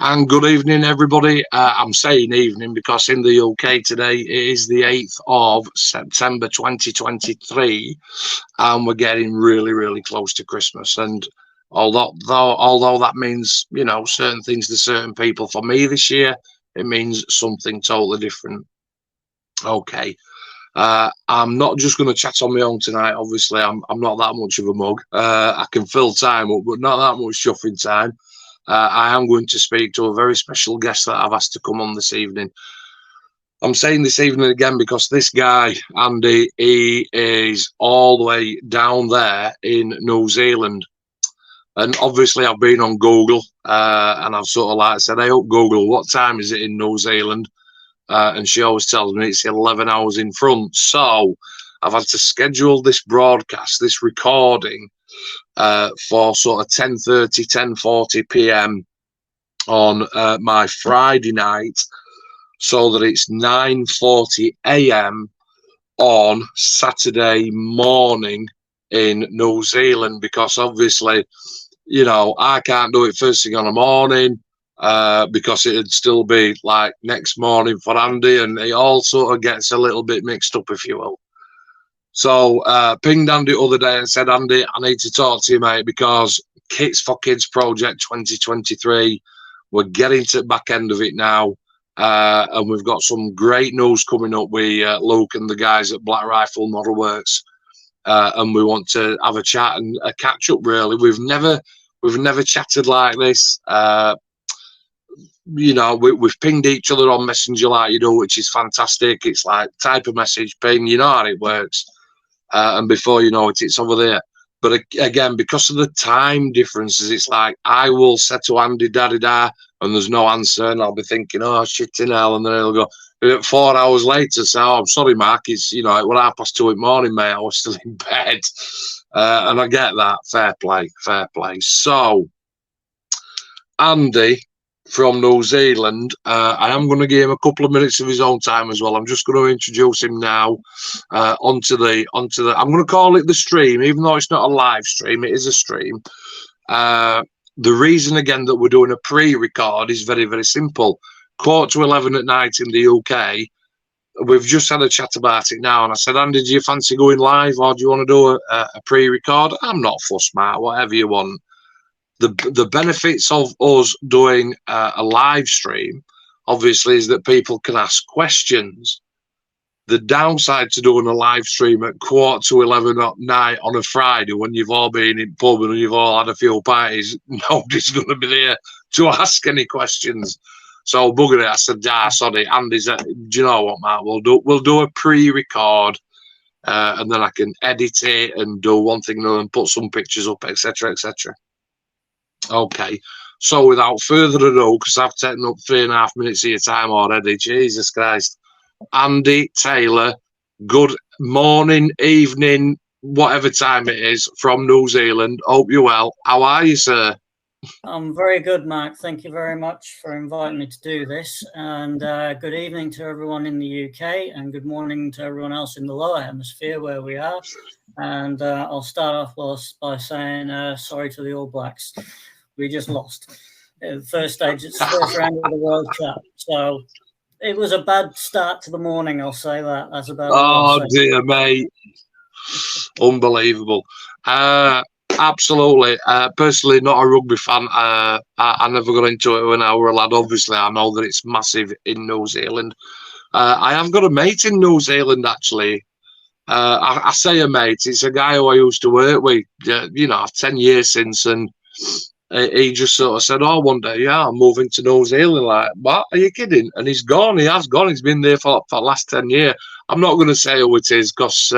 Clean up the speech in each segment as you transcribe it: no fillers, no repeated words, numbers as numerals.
And good evening, everybody. I'm saying evening because in the UK today it is the 8th of September 2023, and we're getting really, really close to Christmas. And although that means, you know, certain things to certain people, for me this year, it means something totally different. Okay. I'm not just going to chat on my own tonight. Obviously, I'm not that much of a mug. I can fill time up, but not that much chuffing time. I am going to speak to a very special guest that I've asked to come on this evening. I'm saying this evening again because this guy, Andy, he is all the way down there in New Zealand. And obviously I've been on Google and I've sort of like said, hey, up Google, what time is it in New Zealand? And she always tells me it's 11 hours in front. So I've had to schedule this broadcast, this recording, for sort of 10:30, 10:40 p.m. on my Friday night, so that it's 9:40 a.m. on Saturday morning in New Zealand, because obviously, you know, I can't do it first thing on the morning because it'd still be like next morning for Andy, and it all sort of gets a little bit mixed up, if you will. So pinged Andy the other day and said, Andy, I need to talk to you, mate, because Kitsforkidsproject23, we're getting to the back end of it now. And we've got some great news coming up with Luke and the guys at Black Rifle Model Works. And we want to have a chat and a catch up, really. We've never chatted like this. You know, we've pinged each other on Messenger like you do, which is fantastic. It's like type a message, ping, you know how it works. And before you know it, it's over there. But again, because of the time differences, it's like I will say to Andy, da-da-da, and there's no answer, and I'll be thinking, oh, shit in hell, and then he'll go, 4 hours later, say, oh, I'm sorry, Mark, it's, you know, it was 2:30 in the morning, mate, I was still in bed. And I get that, fair play. So, Andy from New Zealand, I am going to give him a couple of minutes of his own time as well. I'm just going to introduce him now onto the I'm going to call it the stream, even though it's not a live stream, it is a stream. The reason again that we're doing a pre-record is very, very simple. 11:15 at night in the UK, we've just had a chat about it now, and I said, Andy, do you fancy going live, or do you want to do a pre-record? I'm not fussed, Matt, whatever you want. The benefits of us doing a live stream, obviously, is that people can ask questions. The downside to doing a live stream at 11:15 at night on a Friday, when you've all been in pub and you've all had a few parties, nobody's going to be there to ask any questions. So bugger it, I said, sorry, Andy's. Do you know what, Matt? We'll do a pre-record, and then I can edit it and do one thing and put some pictures up, etc., etc. Okay, so without further ado, because I've taken up 3.5 minutes of your time already, Jesus Christ, Andy Taylor, good morning, evening, whatever time it is, from New Zealand. Hope you're well. How are you, sir? I'm very good, Mark. Thank you very much for inviting me to do this. And good evening to everyone in the UK, and good morning to everyone else in the lower hemisphere where we are. And I'll start off by saying sorry to the All Blacks. We just lost. First stage, it's the first round of the World Cup. So it was a bad start to the morning, I'll say that. That's about Oh, dear, mate. Unbelievable. Absolutely. Personally, not a rugby fan. I never got into it when I was a lad. Obviously, I know that it's massive in New Zealand. I have got a mate in New Zealand, actually. I say a mate. It's a guy who I used to work with, 10 years since, and he just sort of said, oh, one day, yeah, I'm moving to New Zealand. Like, what? Are you kidding? And he's gone. He has gone. He's been there for the last 10 years. I'm not going to say who it is, because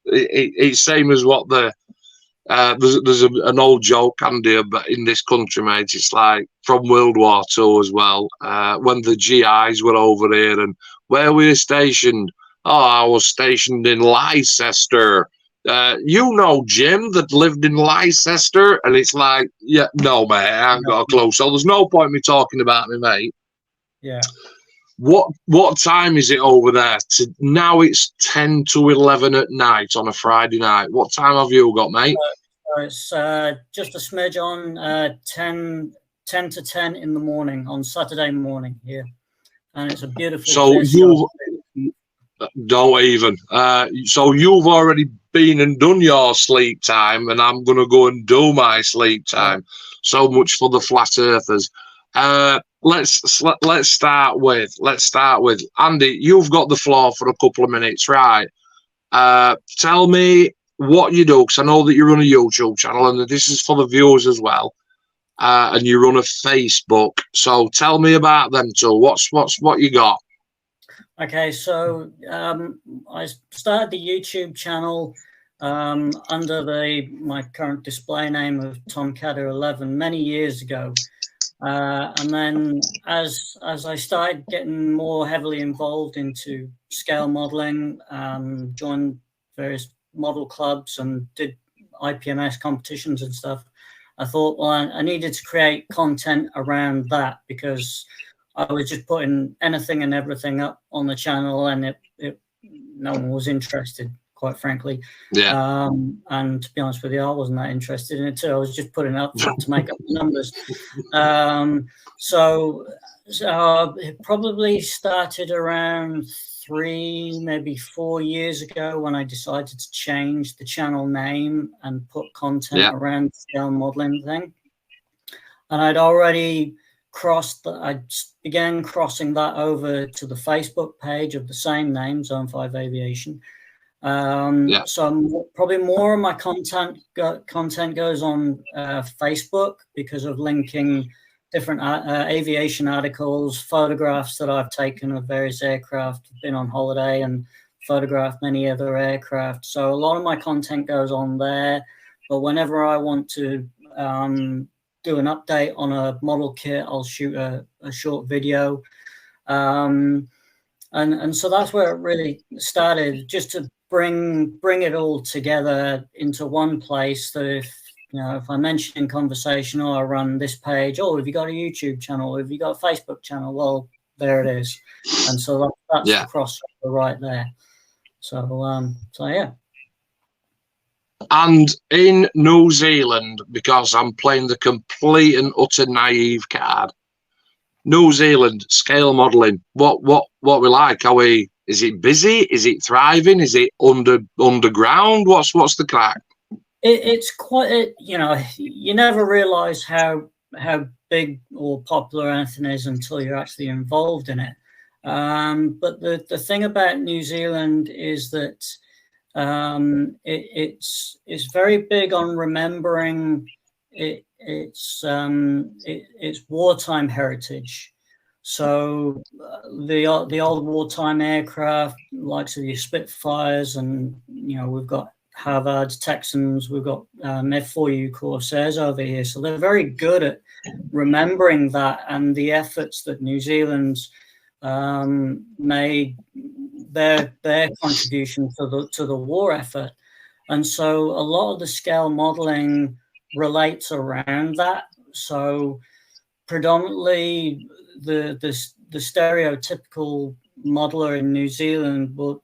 it's same as what the... there's an old joke, Andy, but in this country, mate, it's like from World War II as well. When the GIs were over here, and where were you stationed? Oh, I was stationed in Leicester. You know Jim that lived in Leicester, and it's like, yeah, no, mate, I ain't got a clue. So there's no point me talking about me, mate. Yeah. What time is it over there? Now it's 10 to 11 at night on a Friday night. What time have you got, mate? It's just a smidge on 10 10 to 10 in the morning on Saturday morning here. And it's a beautiful. So don't even. So you've already been and done your sleep time, and I'm going to go and do my sleep time. So much for the flat earthers. Let's start with Andy. You've got the floor for a couple of minutes, right? Tell me what you do, because I know that you run a YouTube channel, and this is for the viewers as well. And you run a Facebook. So tell me about them two. What you got? Okay, so I started the YouTube channel under my current display name of Tomcatter11 many years ago, and then as I started getting more heavily involved into scale modeling, joined various model clubs and did IPMS competitions and stuff, I thought, well, I needed to create content around that, because I was just putting anything and everything up on the channel, and no one was interested, quite frankly. Yeah. And to be honest with you, I wasn't that interested in it too. I was just putting it up to make up the numbers. So it probably started around 3, maybe 4 years ago, when I decided to change the channel name and put content around the scale modeling thing. And I'd already I began crossing that over to the Facebook page of the same name, Zone 5 Aviation. So probably more of my content goes on Facebook, because of linking different aviation articles, photographs that I've taken of various aircraft, been on holiday and photographed many other aircraft. So a lot of my content goes on there. But whenever I want to do an update on a model kit, I'll shoot a short video. And so that's where it really started, just to bring it all together into one place, that if I mention in conversation, I run this page, have you got a YouTube channel? Have you got a Facebook channel? Well, there it is. And so that's the crossover right there. So yeah. And in New Zealand, because I'm playing the complete and utter naive card, New Zealand scale modeling, what we like? Is it busy? Is it thriving? Is it underground? What's the crack? It's quite, you never realize how big or popular anything is until you're actually involved in it. But the thing about New Zealand is that it's very big on remembering its wartime heritage. So the old wartime aircraft, likes of the Spitfires, and we've got Harvards, Texans, we've got F4U Corsairs over here. So they're very good at remembering that, and the efforts that New Zealand's made, their contribution to the war effort. And so a lot of the scale modeling relates around that. So predominantly the stereotypical modeler in New Zealand will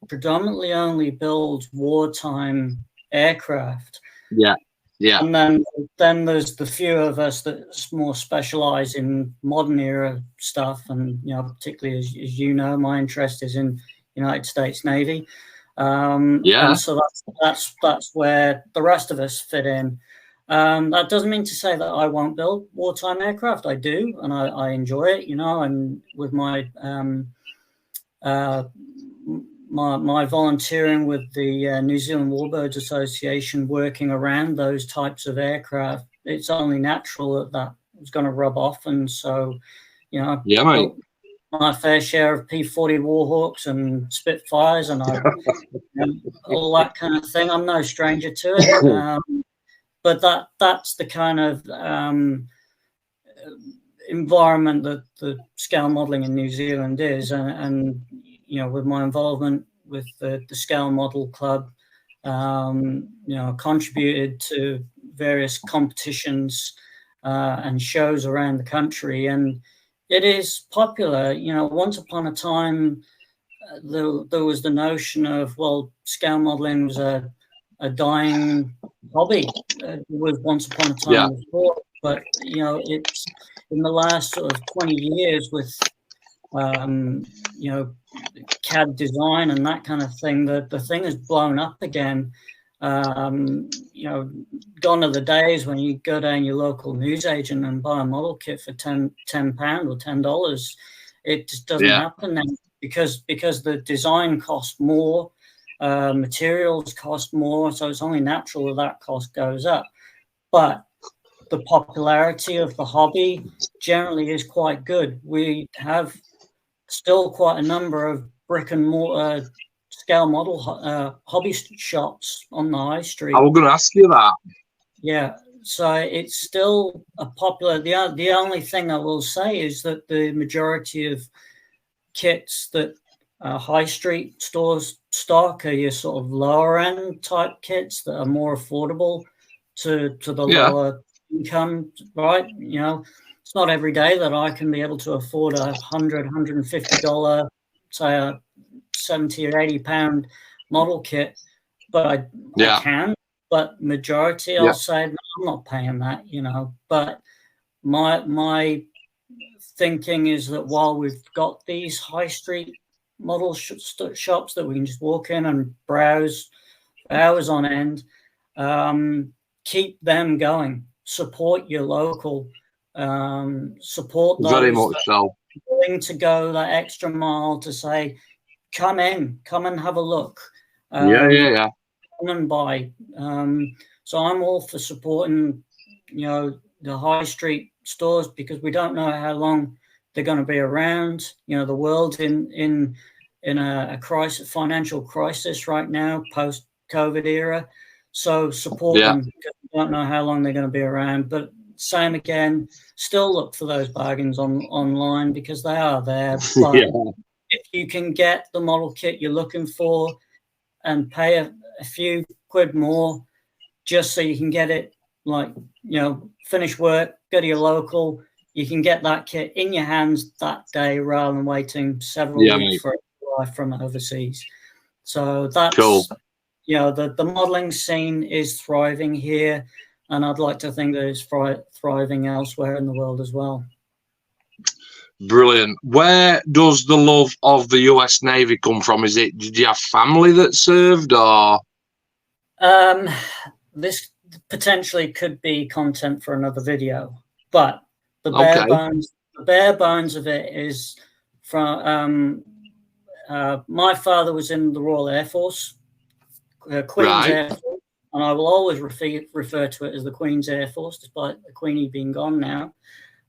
predominantly only build wartime aircraft. Yeah. And then there's the few of us that more specialize in modern era stuff, and particularly as my interest is in United States Navy. And so that's where the rest of us fit in. That doesn't mean to say that I won't build wartime aircraft. I do, and I enjoy it, and with my my volunteering with the New Zealand Warbirds Association, working around those types of aircraft, it's only natural that was going to rub off. And so, mate, my fair share of P-40 Warhawks and Spitfires and all that kind of thing. I'm no stranger to it. But that's the kind of environment that the scale modeling in New Zealand is. And with my involvement with the Scale Model Club, contributed to various competitions and shows around the country. And it is popular. Once upon a time, there was the notion of, scale modeling was a dying hobby. It was once upon a time before, but in the last sort of 20 years with, you know, CAD design and that kind of thing, the thing has blown up again. You know, gone are the days when you go down your local newsagent and buy a model kit for £10 or $10. It just doesn't happen now because the design costs more, materials cost more, so it's only natural that cost goes up. But the popularity of the hobby generally is quite good. We have still quite a number of brick and mortar scale model hobby shops on the high street. I was going to ask you that. Yeah, so it's still a popular. The only thing I will say is that the majority of kits that high street stores stock are your sort of lower end type kits that are more affordable to the lower income, right? You know, it's not every day that I can be able to afford a $150, say a 70 or 80 pound model kit, but I can. But majority, I'll say, no, I'm not paying that, you know. But my thinking is that while we've got these high street model shops that we can just walk in and browse hours on end, keep them going. Support your local. Support those very much so. Willing to go that extra mile to say, come and have a look. Come and buy. So I'm all for supporting, you know, the high street stores because we don't know how long they're going to be around. You know, the world's in a crisis, financial crisis right now, post-COVID era. So support them because we don't know how long they're going to be around. But same again, still look for those bargains online because they are there. But if you can get the model kit you're looking for and pay a few quid more just so you can get it, like, you know, finish work, go to your local, you can get that kit in your hands that day rather than waiting several weeks for it to arrive from overseas. So that's cool. You know, the modeling scene is thriving here, and I'd like to think that it's thriving elsewhere in the world as well. Brilliant. Where does the love of the US Navy come from? Did you have family that served, or? This potentially could be content for another video, but the bare bones of it is from my father was in the Royal Air Force, Queen's Air Force, and I will always refer to it as the Queen's Air Force, despite the Queenie being gone now.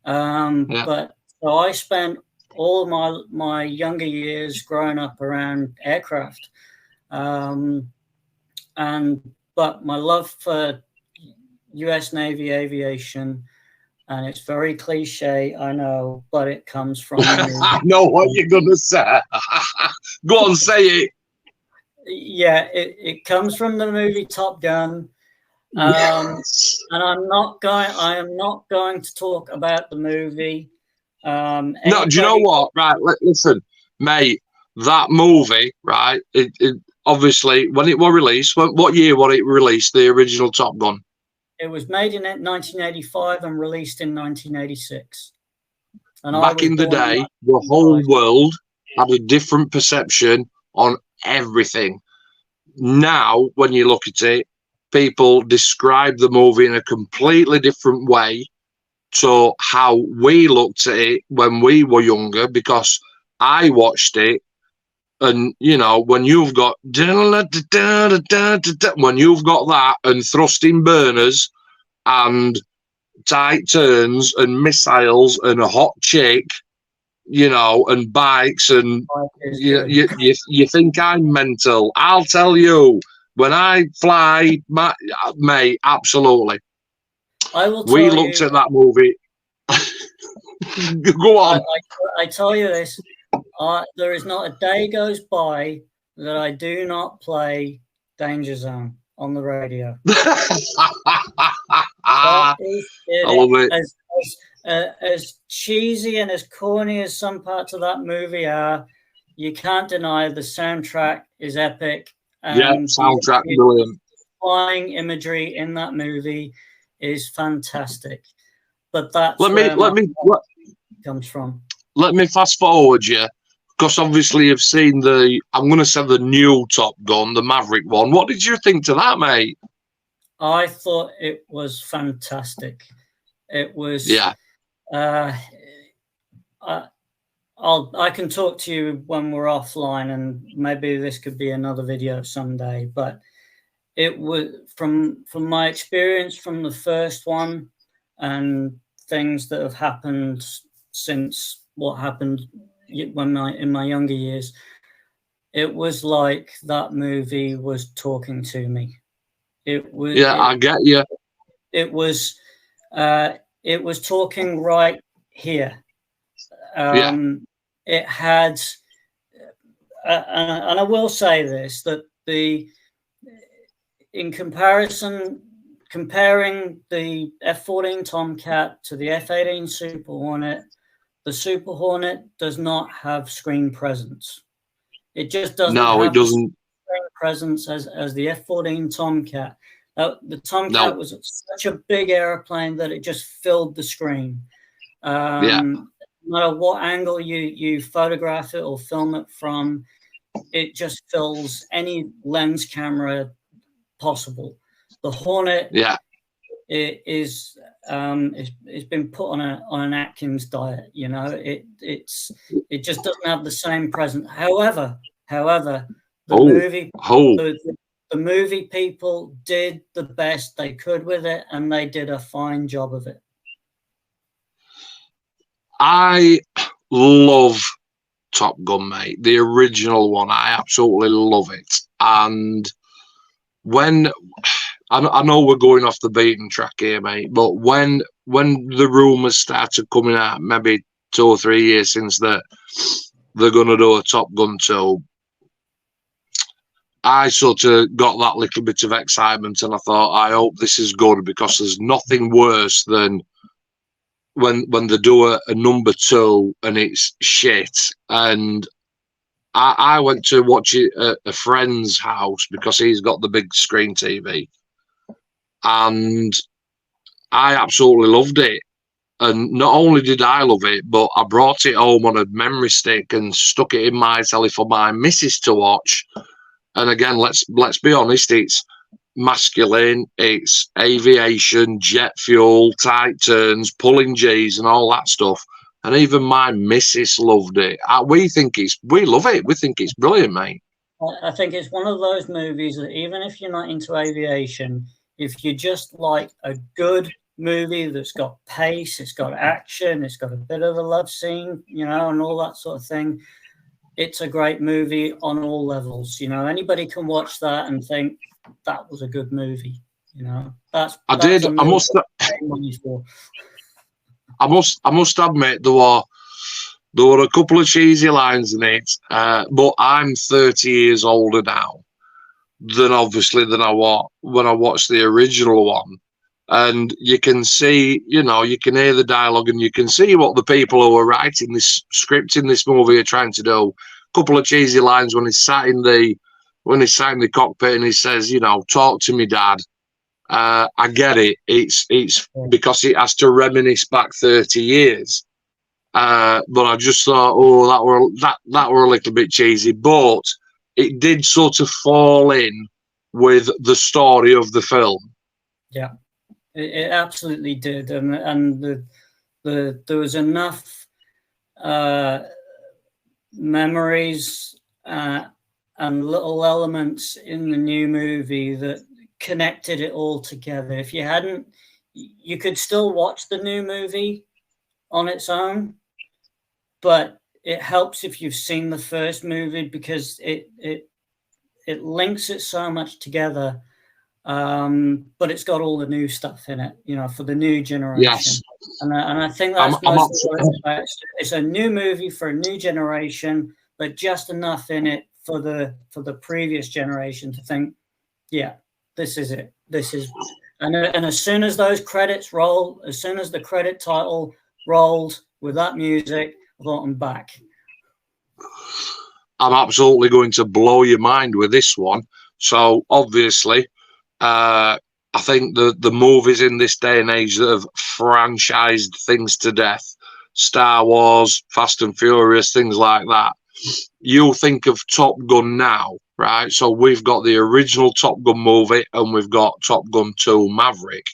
But so I spent all my younger years growing up around aircraft, but my love for US Navy aviation, and it's very cliche, I know, but it comes from I know what you're gonna say. Go on, say it. Yeah, it comes from the movie Top Gun. Yes. And I am not going to talk about the movie. No, do you know what? Right, listen, mate, that movie, right? It obviously, when it was released, what year was it released? The original Top Gun. It was made in 1985 and released in 1986. And back in the day, the whole world had a different perception on everything. Now, when you look at it, people describe the movie in a completely different way to how we looked at it when we were younger, because I watched it, and you know, when you've got when you've got that and thrusting burners and tight turns and missiles and a hot chick, you know, and bikes, and you think I'm mental. I'll tell you, when I fly, mate, absolutely. We looked at that movie. Go on. I tell you this, there is not a day goes by that I do not play Danger Zone on the radio. I love it. As cheesy and as corny as some parts of that movie are, you can't deny the soundtrack is epic. And soundtrack brilliant. Flying imagery in that movie is fantastic. but that's let where my me comes from. let me fast forward you, because obviously you've seen the, I'm going to say the new Top Gun, the Maverick one. What did you think to that, mate? I thought it was fantastic. It was. Yeah. I can talk to you when we're offline, and maybe this could be another video someday. But it was from my experience from the first one, and things that have happened since what happened when in my younger years. It was like that movie was talking to me. It was. Yeah, I get you. It was talking right here. It had, and I will say this, that in comparing the F-14 Tomcat to the F-18 Super Hornet, the Super Hornet does not have screen presence. It just doesn't have it doesn't. screen presence as the F-14 Tomcat. The Tomcat was such a big airplane that it just filled the screen. No matter what angle you photograph it or film it from, it just fills any lens camera possible. The Hornet, it's been put on an Atkins diet. You know, it just doesn't have the same presence. However, the movie people did the best they could with it, and they did a fine job of it. I love Top Gun, mate. The original one, I absolutely love it. And when I know we're going off the beaten track here, mate, but when the rumours started coming out, maybe 2 or 3 years since that they're going to do a Top Gun 2, I sort of got that little bit of excitement, and I thought, I hope this is good, because there's nothing worse than when they do a number 2 and it's shit. And I went to watch it at a friend's house because he's got the big screen TV, and I absolutely loved it. And not only did I love it, but I brought it home on a memory stick and stuck it in my telly for my missus to watch. And again, let's be honest, it's masculine, it's aviation, jet fuel, tight turns, pulling G's and all that stuff. And even my missus loved it. We love it. We think it's brilliant, mate. I think it's one of those movies that even if you're not into aviation, if you just like a good movie that's got pace, it's got action, it's got a bit of a love scene, you know, and all that sort of thing, it's a great movie on all levels. You know, anybody can watch that and think that was a good movie. You know, I must admit there were a couple of cheesy lines in it, but I'm 30 years older now than I was when I watched the original one. And you can see, you know, you can hear the dialogue, and you can see what the people who are writing this script in this movie are trying to do. A couple of cheesy lines when he's sat in the cockpit and he says, you know, talk to me, Dad. I get it. It's because it has to reminisce back 30 years. But I just thought, that were a little bit cheesy, but it did sort of fall in with the story of the film. Yeah. It absolutely did, and there was enough memories and little elements in the new movie that connected it all together. If you hadn't, you could still watch the new movie on its own, but it helps if you've seen the first movie, because it links it so much together. But it's got all the new stuff in it, you know, for the new generation. Yes. And I think that's it's a new movie for a new generation, but just enough in it for the previous generation to think, yeah, this is it. And as soon as those credits roll, as soon as the credit title rolled with that music, I thought, I'm back. I'm absolutely going to blow your mind with this one. So obviously, I think the movies in this day and age that have franchised things to death, Star Wars, Fast and Furious, things like that. You think of Top Gun now, right? So we've got the original Top Gun movie and we've got Top Gun 2 Maverick.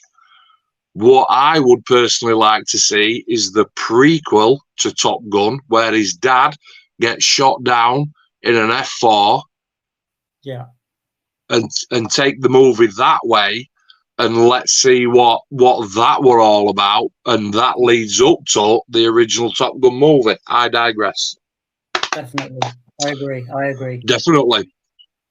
What I would personally like to see is the prequel to Top Gun, where his dad gets shot down in an F4. Yeah. And take the movie that way, and let's see what that were all about, and that leads up to the original Top Gun movie. I digress. Definitely. I agree. Definitely.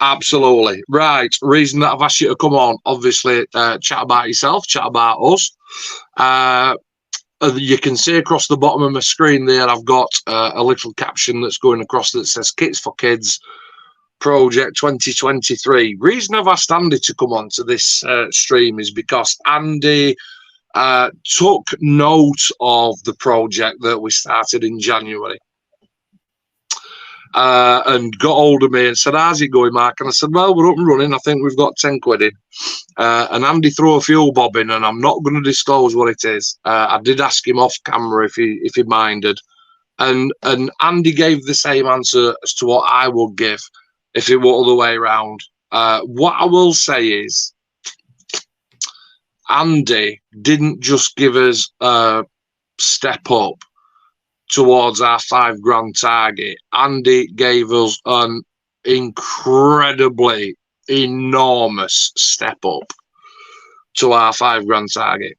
Absolutely. Right. Reason that I've asked you to come on, obviously, chat about yourself, chat about us. You can see across the bottom of my screen there, I've got a little caption that's going across that says Kits for Kids Project 2023. Reason I've asked Andy to come on to this stream is because Andy took note of the project that we started in January. And got hold of me and said, how's it going, Mark? And I said, well, we're up and running. I think we've got 10 quid in. And Andy threw a fuel bob in, and I'm not going to disclose what it is. I did ask him off camera if he minded. And Andy gave the same answer as to what I would give if it were all the way around. What I will say is, Andy didn't just give us a step up towards our £5,000 target. Andy gave us an incredibly enormous step up to our £5,000 target.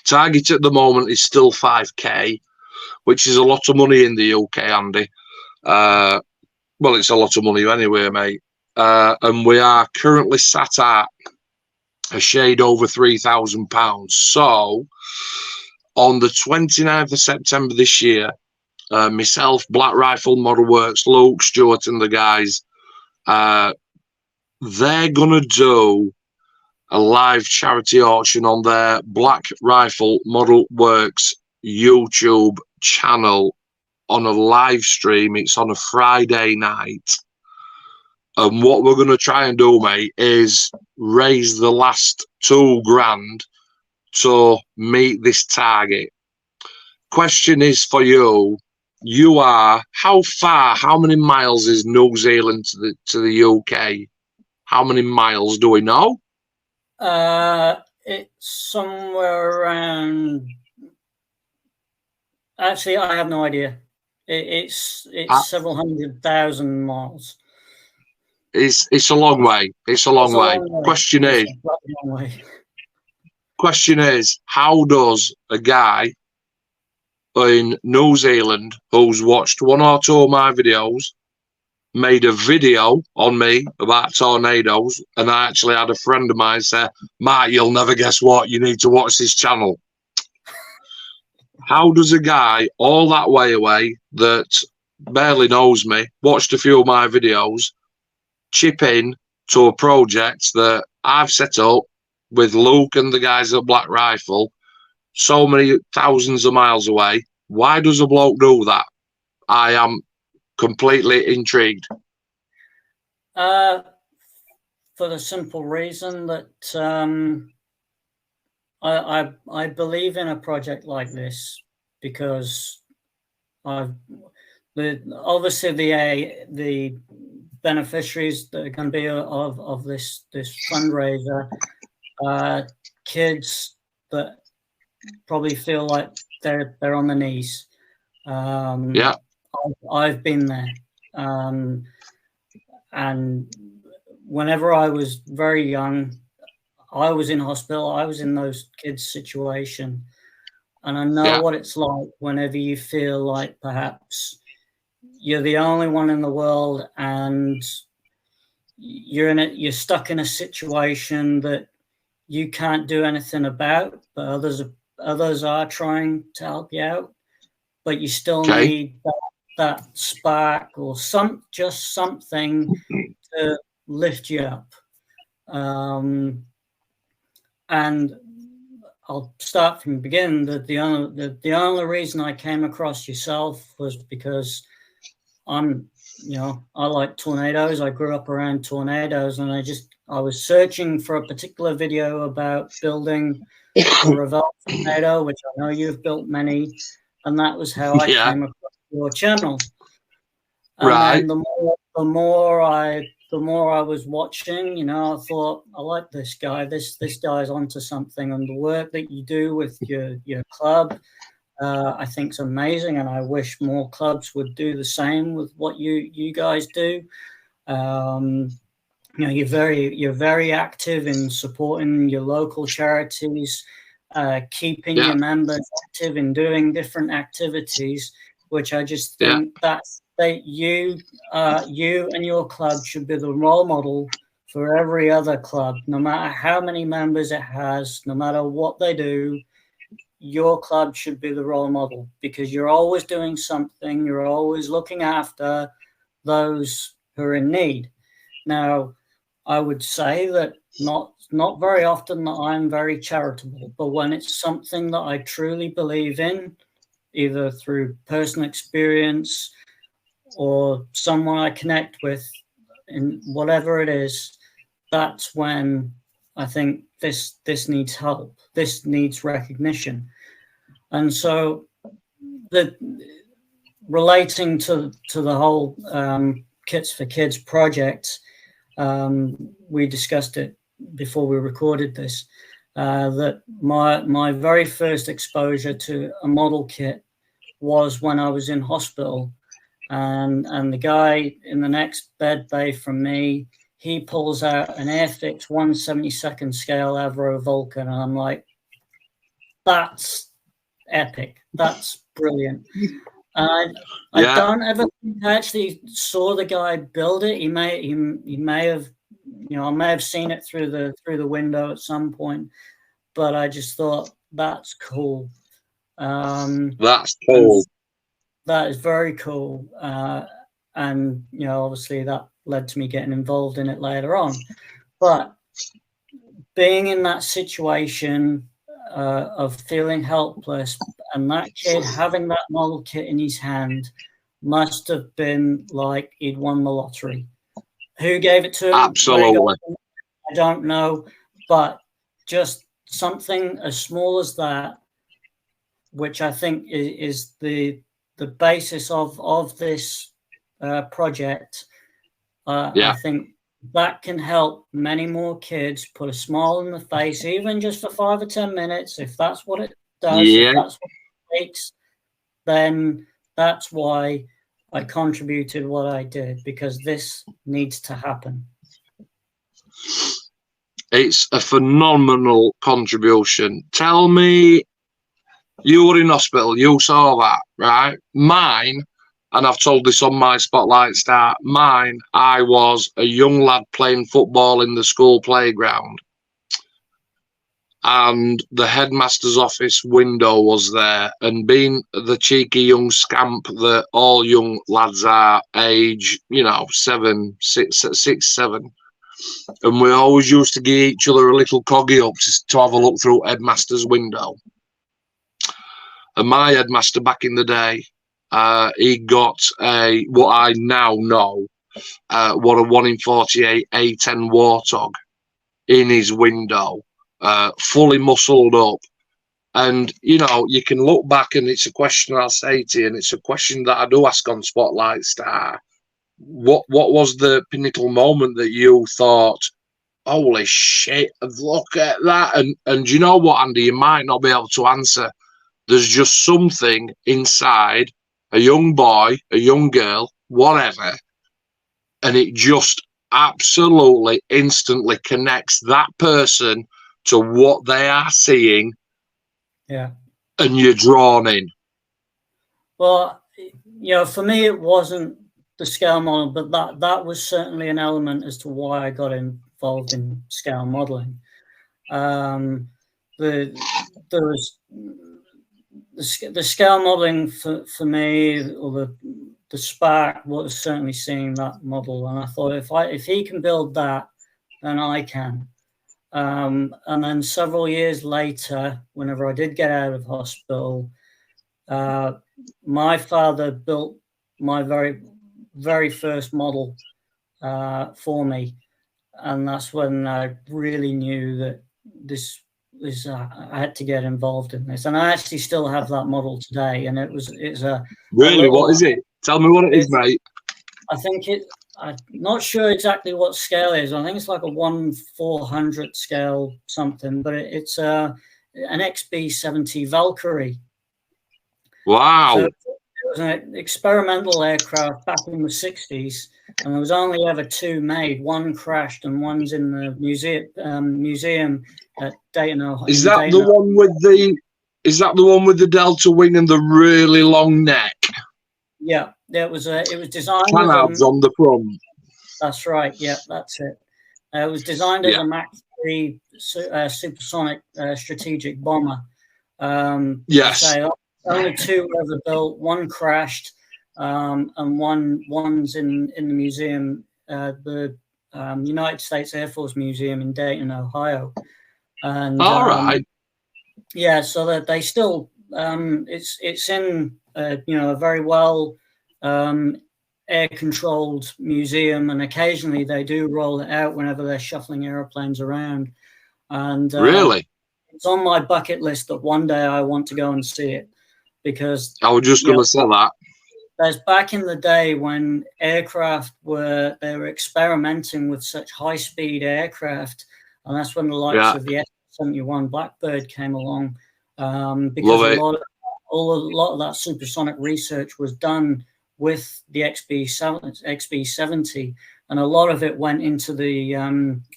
Target at the moment is still 5k, which is a lot of money in the UK, Andy. Well, it's a lot of money anyway, mate. And we are currently sat at a shade over £3,000. So, on the 29th of September this year, myself, Black Rifle Model Works, Luke, Stuart, and the guys, they're going to do a live charity auction on their Black Rifle Model Works YouTube channel on a live stream. It's on a Friday night. And what we're going to try and do, mate, is raise the last £2,000 to meet this target. Question is for you. You are, how many miles is New Zealand to the UK? How many miles do we know? It's somewhere around. Actually, I have no idea. It's several 100,000 miles. It's a long way. It's a long way. Question is, how does a guy in New Zealand who's watched one or two of my videos, made a video on me about tornadoes, and I actually had a friend of mine say, Mark, you'll never guess what, you need to watch this channel. How does a guy all that way away that barely knows me, watched a few of my videos, chip in to a project that I've set up with Luke and the guys at Black Rifle, so many thousands of miles away? Why does a bloke do that? I am completely intrigued. For the simple reason that I believe in a project like this, because obviously the beneficiaries that are going to be of this fundraiser are kids that probably feel like they're on the knees. Yeah, I've been there, and whenever I was very young, I was in hospital. I was in those kids' situation, and I know what it's like whenever you feel like perhaps you're the only one in the world, and you're stuck in a situation that you can't do anything about, but others are trying to help you out, but you still need that spark or just something to lift you up. And I'll start from the beginning. That the only reason I came across yourself was because I'm I like tornadoes. I grew up around tornadoes, and I was searching for a particular video about building a reverse tornado, which I know you've built many, and that was how I Yeah. came across your channel. And Right. then the more I was watching, I thought, I like this guy. This guy's onto something, and the work that you do with your club, I think is amazing, and I wish more clubs would do the same with what you guys do. You're very active in supporting your local charities, keeping your members active in doing different activities, which I just think that you and your club should be the role model for every other club, no matter how many members it has, no matter what they do. Your club should be the role model, because you're always doing something. You're always looking after those who are in need. Now, I would say that not very often that I'm very charitable, but when it's something that I truly believe in, either through personal experience or someone I connect with, in whatever it is, that's when I think this needs help. This needs recognition. And so, relating to the whole Kits for Kids project, we discussed it before we recorded this, that my very first exposure to a model kit was when I was in hospital, and the guy in the next bed bay from me, he pulls out an Airfix 1/72 scale Avro Vulcan, and I'm like, that's epic. That's brilliant. I don't ever think I actually saw the guy build it. He may have, I may have seen it through the window at some point, but I just thought, that's cool. That's cool. That is very cool. And obviously that led to me getting involved in it later on. But being in that situation of feeling helpless, and that kid having that model kit in his hand must have been like he'd won the lottery. Who gave it to him? Absolutely. I don't know, but just something as small as that, which I think is the basis of this project. I think that can help many more kids put a smile on the face, even just for 5 or 10 minutes. If that's what it does, if that's what it takes, then that's why I contributed what I did, because this needs to happen. It's a phenomenal contribution. Tell me, you were in hospital, you saw that, right? Mine, and I've told this on my Spotlight Star, I was a young lad playing football in the school playground, and the headmaster's office window was there, and being the cheeky young scamp that all young lads are, age, 7, 6, 7, and we always used to give each other a little coggy up to have a look through headmaster's window. And my headmaster back in the day, he got what I now know, what a 1 in 48 A10 Warthog in his window, fully muscled up. And, you can look back, and it's a question I'll say to you, and it's a question that I do ask on Spotlight Star. What was the pinnacle moment that you thought, holy shit, look at that? And you know what, Andy, you might not be able to answer. There's just something inside a young boy, a young girl, whatever, and it just absolutely instantly connects that person to what they are seeing. Yeah. And you're drawn in. Well, for me, it wasn't the scale model, but that was certainly an element as to why I got involved in scale modeling. The scale modeling for me, or the spark, was certainly seeing that model, and I thought, if he can build that, then I can. And then several years later, whenever I did get out of hospital, my father built my very very first model for me, and that's when I really knew that I had to get involved in this. And I actually still have that model today, and it's a Really, little, what is it? Tell me what it is, mate. I think I'm not sure exactly what scale it is. I think it's like a 1/400 scale something, but it's an XB-70 Valkyrie. Wow. So it was an experimental aircraft back in the 60s, and there was only ever two made. One crashed, and one's in the museum at Dayton, Ohio. Is that the one with the? Is that the one with the delta wing and the really long neck? Yeah, it was designed Canards on the front. That's right. Yeah, that's it. It was designed as a Mach 3 supersonic strategic bomber. Yes. Only two were ever built. One crashed, and one's in the museum, the United States Air Force Museum in Dayton, Ohio. And all right. Yeah, so that they still it's in a very well air-controlled museum, and occasionally they do roll it out whenever they're shuffling airplanes around. And really, it's on my bucket list that one day I want to go and see it, because I was just going to say that. There's back in the day when aircraft were experimenting with such high-speed aircraft, and that's when the likes of the F-71 Blackbird came along, because a lot of that supersonic research was done with the XB-70, and a lot of it went into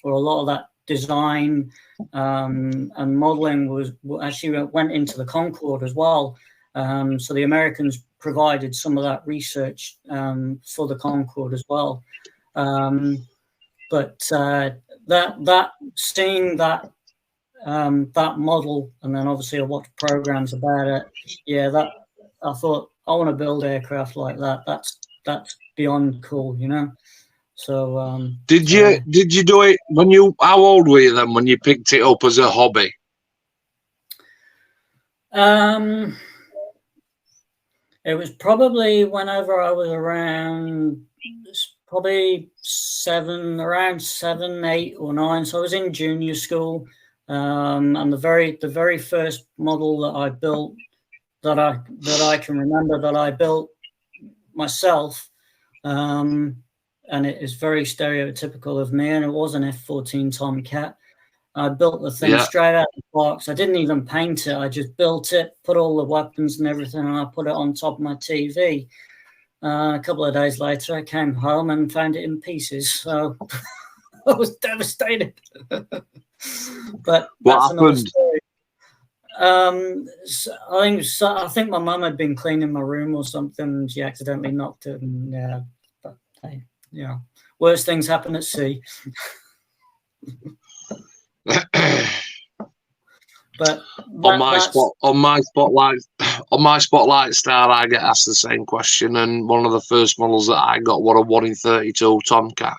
or a lot of that design and modeling went into the Concorde as well. So the Americans provided some of that research for the Concorde as well. But seeing that model, and then obviously I watched programs about it. Yeah, that I thought, I want to build aircraft like that. That's beyond cool, you know. So did you do it when how old were you then when you picked it up as a hobby? It was probably whenever I was around probably around 7, 8, or 9. So I was in junior school, and the very first model that I built, that I can remember, that I built myself, and it is very stereotypical of me, and it was an F-14 Tomcat. I built the thing straight out of the box. I didn't even paint it. I just built it, put all the weapons and everything, and I put it on top of my TV. A couple of days later, I came home and found it in pieces. So I was devastated. But what happened? So I think my mum had been cleaning my room or something, and she accidentally knocked it. And but hey, worst things happen at sea. But on my spotlight star, I get asked the same question, and one of the first models that I got were a 1 in 32 Tomcat,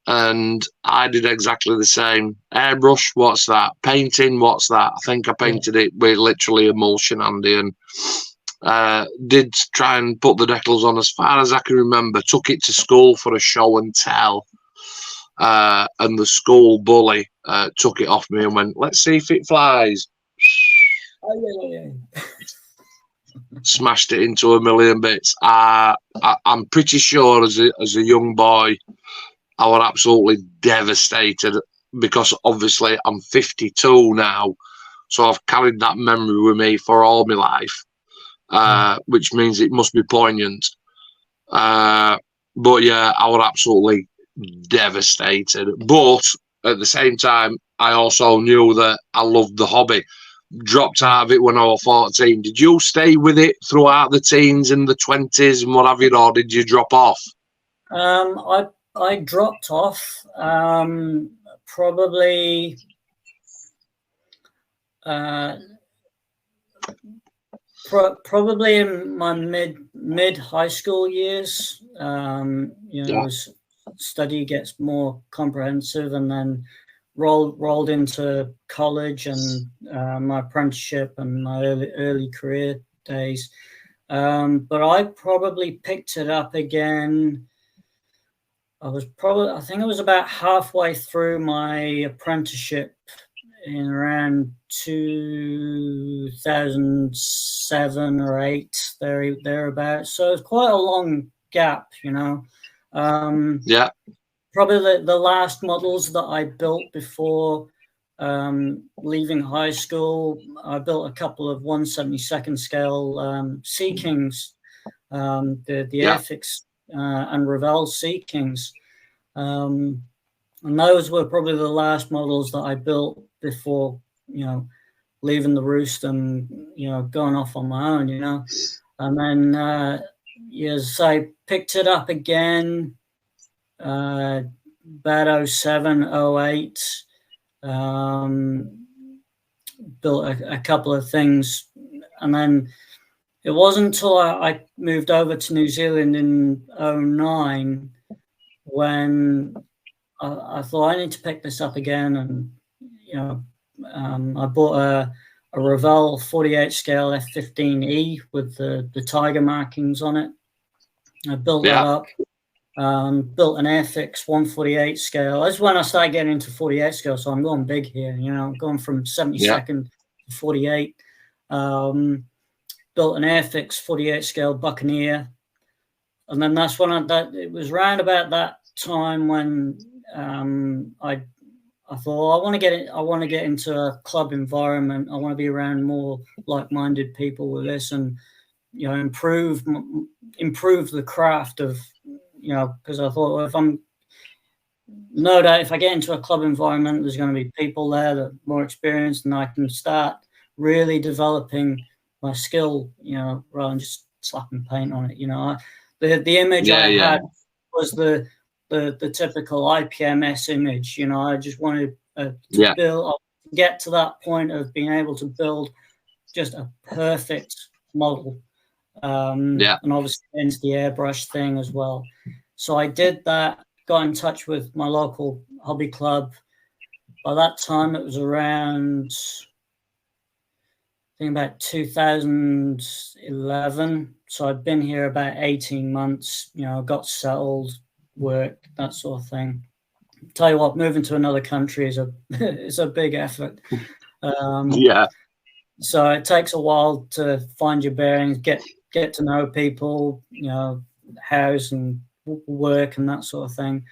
and I did exactly the same. Airbrush, what's that? Painting, what's that? I think I painted it with literally emulsion, Andy, and did try and put the decals on as far as I can remember. Took it to school for a show and tell. And the school bully took it off me and went, "Let's see if it flies." Smashed it into a million bits. I'm pretty sure as a young boy, I was absolutely devastated, because obviously I'm 52 now, so I've carried that memory with me for all my life, which means it must be poignant. But yeah, I was absolutely devastated, but at the same time I also knew that I loved the hobby. Dropped out of it when I was 14. Did you stay with it throughout the teens and the 20s and what have you, or did you drop off? I dropped off probably probably in my mid high school years. As study gets more comprehensive, and then rolled into college and my apprenticeship and my early career days. But I probably picked it up again. I think it was about halfway through my apprenticeship in around 2007 or 8, thereabouts. So it's quite a long gap, you know. Yeah. Probably the last models that I built before leaving high school, I built a couple of 1/72 scale Sea Kings, the Airfix and Revell Sea Kings. And those were probably the last models that I built before, you know, leaving the roost and, you know, going off on my own, you know. And then, yes, I picked it up again about 07, 08. Built a couple of things. And then it wasn't until I moved over to New Zealand in 09 when I thought I need to pick this up again. And, you know, I bought a Revell 48 scale F15E with the tiger markings on it. I built that up. Built an Airfix 148 scale. That's when I started getting into 48 scale. So I'm going big here, you know, I'm going from 72nd to 48. Built an Airfix 48 scale Buccaneer. And then that's when it was round about that time when I thought, I want to get into a club environment. I want to be around more like-minded people with this, and, you know, improve the craft of, you know, because I thought, well, if I get into a club environment, there's going to be people there that are more experienced, and I can start really developing my skill, you know, rather than just slapping paint on it. You know, the image I had was the typical IPMS image. You know, I just wanted to get to that point of being able to build just a perfect model. And obviously into the airbrush thing as well. So I did that, got in touch with my local hobby club. By that time, it was around, I think, about 2011. So I'd been here about 18 months, you know, got settled, work, that sort of thing. Tell you what, moving to another country is a big effort. So it takes a while to find your bearings, get to know people, you know, house and work and that sort of thing.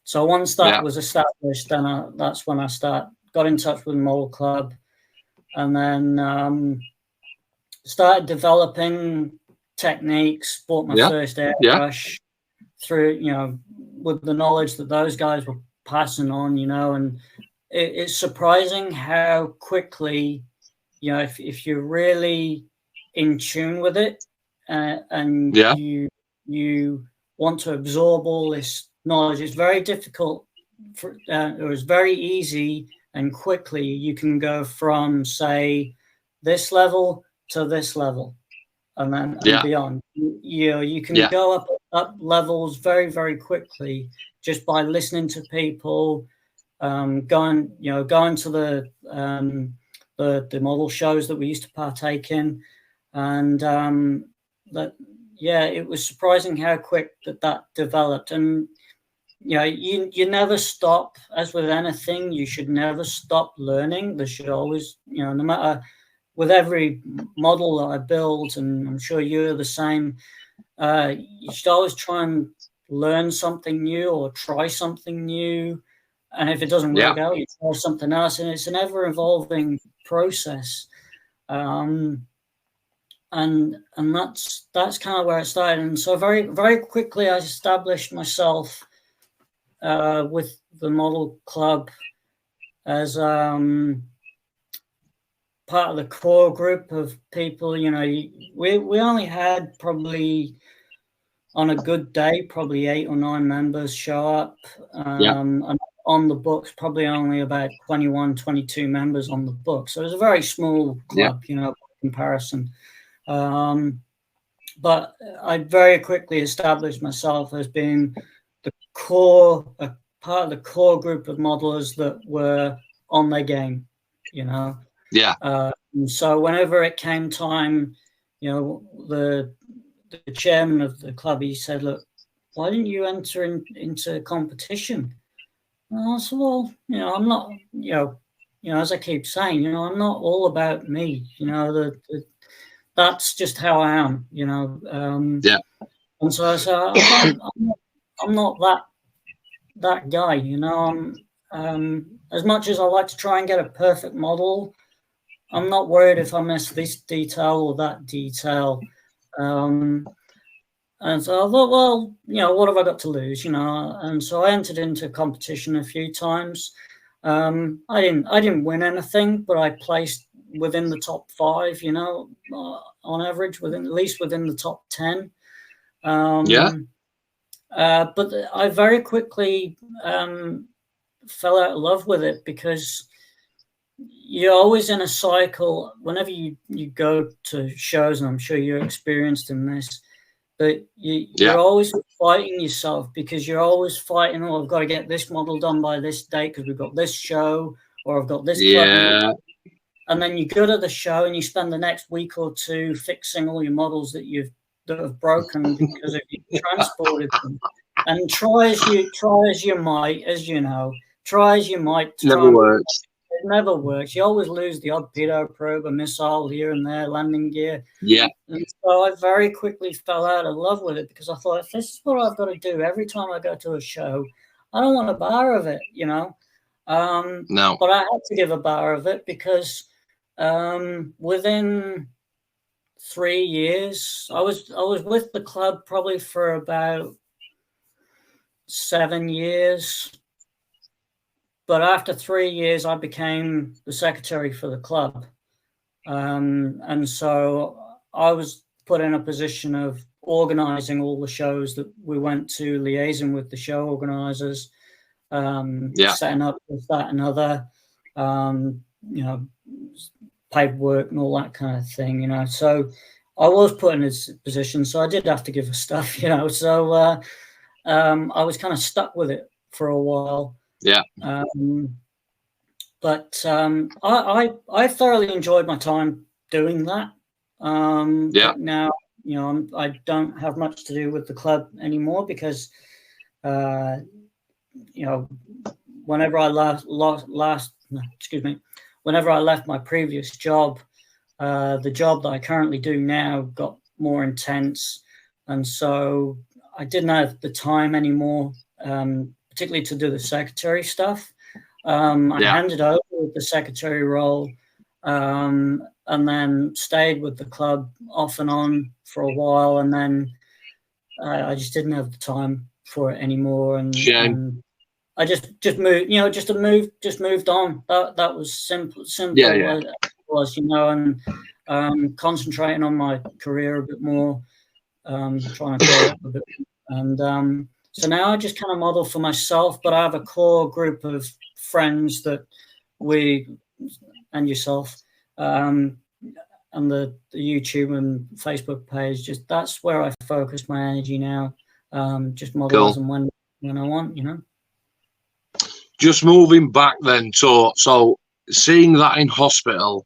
So once that was established, then that's when I got in touch with the model club, and then started developing techniques. Bought my first airbrush through, you know, with the knowledge that those guys were passing on, you know. And it's surprising how quickly, you know, if you're really in tune with it, and you want to absorb all this knowledge, it's very difficult. It was very easy and quickly you can go from, say, this level to this level, and then beyond. You know, you can go up levels very, very quickly just by listening to people, going to the model shows that we used to partake in, and it was surprising how quick that developed. And, you know, you never stop. As with anything, you should never stop learning. There should always, you know, no matter, with every model that I build, and I'm sure you're the same, you should always try and learn something new or try something new. And if it doesn't work out, you try something else. And it's an ever-evolving process. And that's kind of where it started. And so very, very quickly I established myself with the model club as part of the core group of people. You know, we only had probably, on a good day, probably 8 or 9 members show up. And on the books, probably only about 21, 22 members on the book. So it was a very small club, you know, by comparison. But I very quickly established myself as being the core, a part of the core group of modelers that were on their game, you know. And so whenever it came time you know, the chairman of the club, he said, look, why didn't you enter into competition? And I said, well, you know, I'm not, as I keep saying, you know, I'm not all about me, you know, that's just how I am, you know. Yeah. And so I said, I'm not that guy, you know. As much as I like to try and get a perfect model, I'm not worried if I miss this detail or that detail. And so I thought, well, you know, what have I got to lose, you know? And so I entered into competition a few times. I didn't win anything, but I placed within the top 5, you know, on average, at least within the top 10. Yeah. But I very quickly fell out of love with it, because you're always in a cycle. Whenever you go to shows, and I'm sure you're experienced in this, but you're always fighting yourself, because you're always fighting, oh, I've got to get this model done by this date because we've got this show, or I've got this club. And then you go to the show and you spend the next week or two fixing all your models that have broken because of you transported them. And try as you might, as you know, Never works. It never works. You always lose the odd pedo probe, a missile here and there, landing gear. Yeah. And so I very quickly fell out of love with it, because I thought, if this is what I've got to do every time I go to a show, I don't want a bar of it, you know. No. But I had to give a bar of it, because within 3 years, I was with the club probably for about 7 years. But after 3 years, I became the secretary for the club. And so I was put in a position of organizing all the shows that we went to, liaising with the show organizers, setting up this, that, and other, you know, paperwork and all that kind of thing, you know. So I was put in this position, so I did have to give her stuff, you know. So I was kind of stuck with it for a while. Yeah. But I thoroughly enjoyed my time doing that. But now, you know, I don't have much to do with the club anymore, because, you know, whenever I whenever I left my previous job, the job that I currently do now got more intense, and so I didn't have the time anymore, particularly to do the secretary stuff. I handed over the secretary role, and then stayed with the club off and on for a while, and then I just didn't have the time for it anymore, and I just moved, you know, just moved on. That was simple. It was, you know, and concentrating on my career a bit more, trying to grow up a bit, and so now I just kind of model for myself, but I have a core group of friends that and yourself, and the YouTube and Facebook page, just that's where I focus my energy now. Just model as and when I want, you know. Just moving back then, so seeing that in hospital,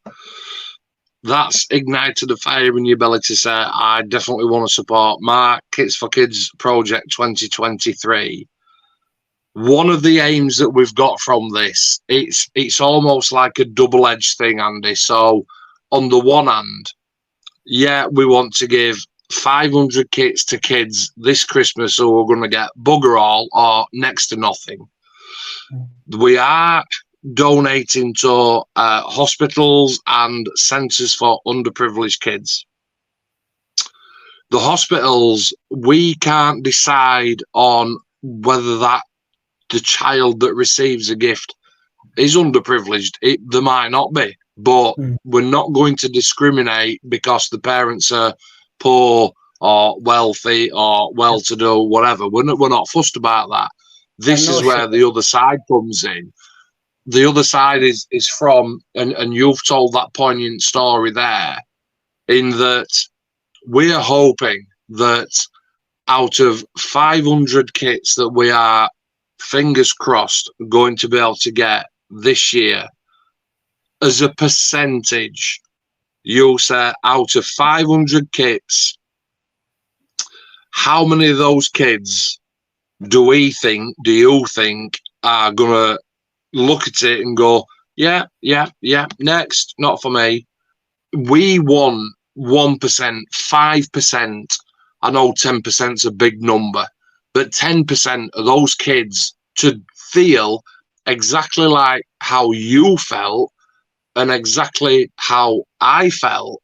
that's ignited a fire in your belly to say, I definitely want to support my Kits for Kids Project 2023. One of the aims that we've got from this, it's almost like a double-edged thing, Andy. So on the one hand, we want to give 500 kits to kids this Christmas who are going to get bugger all or next to nothing. We are donating to hospitals and centres for underprivileged kids. The hospitals, we can't decide on whether the child that receives a gift is underprivileged. There might not be, but we're not going to discriminate because the parents are poor or wealthy or well-to-do, whatever. We're not fussed about that. This is where the other side comes in. The other side is from, and you've told that poignant story there, in that we're hoping that out of 500 kits that we are, fingers crossed, going to be able to get this year, as a percentage, you say out of 500 kits, how many of those kids do you think are gonna look at it and go, yeah, next, not for me? We want 1%, 5%. I know 10% is a big number, but 10% of those kids to feel exactly like how you felt and exactly how I felt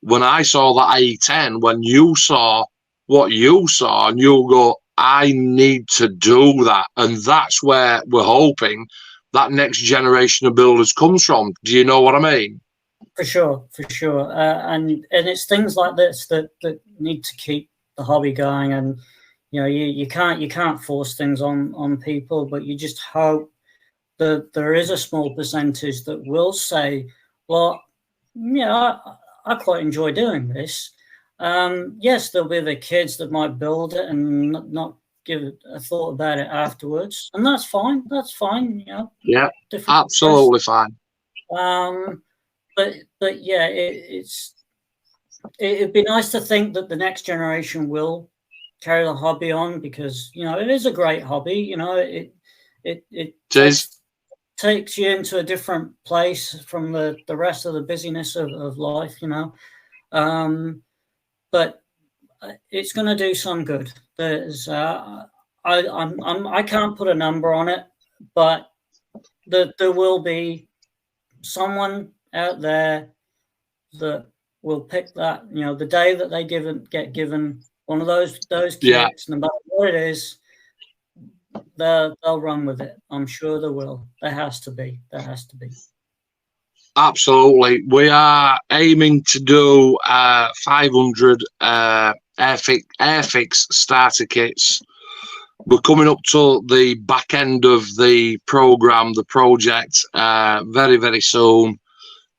when I saw that A10, when you saw what you saw and you go, I need to do that. And that's where we're hoping that next generation of builders comes from. Do you know what I mean? For sure. And it's things like this that need to keep the hobby going. And you can't force things on people, but you just hope that there is a small percentage that will say, well, I quite enjoy doing this. Yes, there'll be the kids that might build it and not give a thought about it afterwards, and that's fine. Yeah, absolutely fine. But yeah, it'd be nice to think that the next generation will carry the hobby on, because it is a great hobby. It takes you into a different place from the rest of the busyness of life. But it's going to do some good. There's I can't put a number on it, but there will be someone out there that will pick that, the day that they get given one of those kits, no matter what it is, they'll run with it. I'm sure they will. There has to be. Absolutely. We are aiming to do 500 Airfix starter kits. We're coming up to the back end of the program, the project, very, very soon.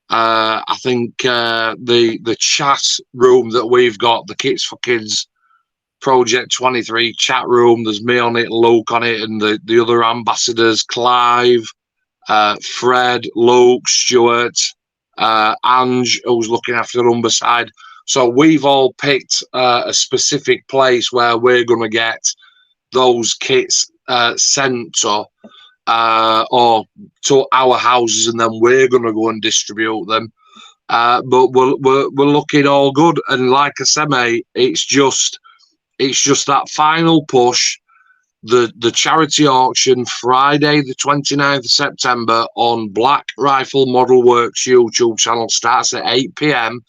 I think the chat room that we've got, the Kitsforkidsproject23 chat room, there's me on it, Luke on it, and the other ambassadors, Clive, Fred, Luke, Stuart, Ange, who's looking after the number side. So we've all picked a specific place where we're going to get those kits sent to, or to our houses, and then we're going to go and distribute them. But we're looking all good, and like I said, mate, it's just that final push. The charity auction Friday the 29th of September on Black Rifle Model Works YouTube channel starts at 8 p.m.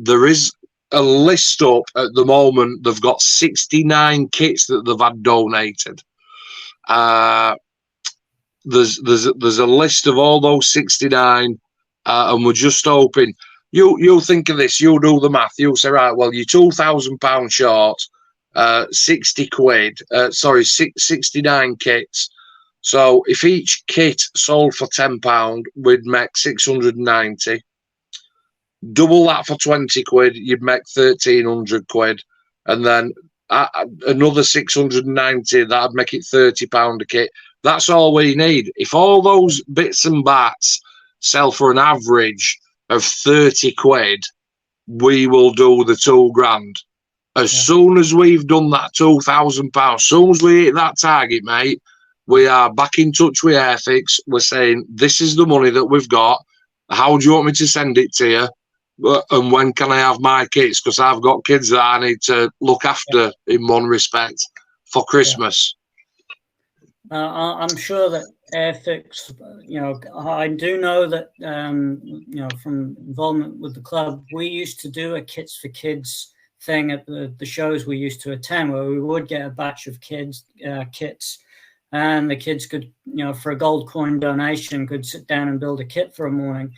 There is a list up at the moment. They've got 69 kits that they've had donated. There's a list of all those 69, and we're just hoping. You think of this, you do the math, you say, right, well, you're £2,000 short, 60 quid, 69 kits. So if each kit sold for £10, we'd make 690. Double that for 20 quid, you'd make 1,300 quid. And then another 690, that'd make it £30 a kit. That's all we need. If all those bits and bats sell for an average of 30 quid, we will do the £2,000. As soon as we've done that £2,000, as soon as we hit that target, mate, we are back in touch with Airfix. We're saying, this is the money that we've got. How do you want me to send it to you? And when can I have my kids? Because I've got kids that I need to look after in one respect for Christmas. I'm sure that Airfix, I do know that, from involvement with the club, we used to do a Kits for Kids thing at the shows we used to attend, where we would get a batch of kits, and the kids could, for a gold coin donation, could sit down and build a kit for a morning.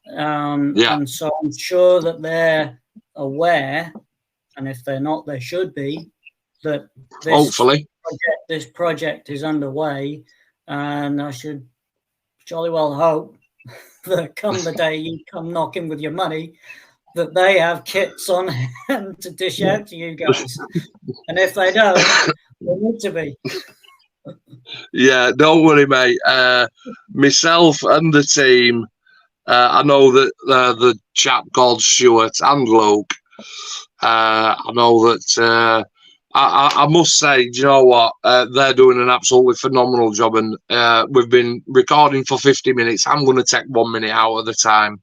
And so I'm sure that they're aware, and if they're not, they should be, that hopefully this project is underway, and I should jolly well hope that come the day you come knocking with your money, that they have kits on hand to dish out to you guys. And if they don't, they need to be. Yeah, don't worry, mate. Myself and the team I know that the chap called Stuart and Luke. I know that I must say, do you know what? They're doing an absolutely phenomenal job, and we've been recording for 50 minutes. I'm going to take 1 minute out at a time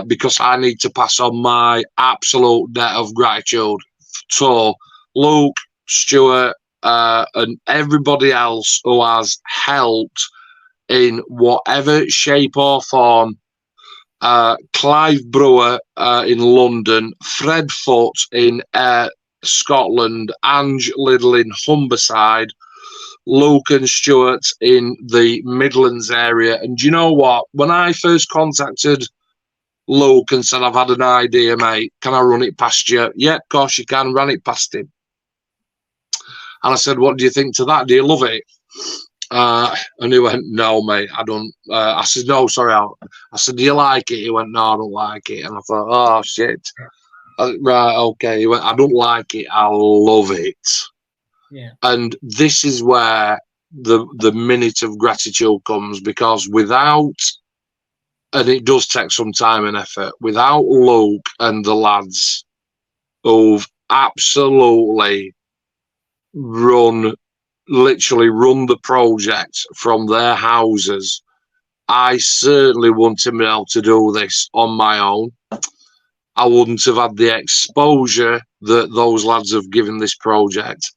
because I need to pass on my absolute debt of gratitude to Luke, Stuart, and everybody else who has helped in whatever shape or form. Clive Brewer in London, Fred Foote in Scotland, Ange Liddell in Humberside, Luke and Stuart in the Midlands area. And do you know what? When I first contacted Luke and said, I've had an idea, mate, can I run it past you? Yeah, of course you can. Run it past him. And I said, what do you think to that? Do you love it? And he went, no, mate, I don't. I said, no, sorry. I said, do you like it? He went, no, I don't like it. And I thought, oh, shit. Right, okay. He went, I don't like it. I love it. Yeah. And this is where the minute of gratitude comes, because without, and it does take some time and effort, without Luke and the lads who've absolutely literally run the project from their houses, I certainly wouldn't have been able to do this on my own. I wouldn't have had the exposure that those lads have given this project.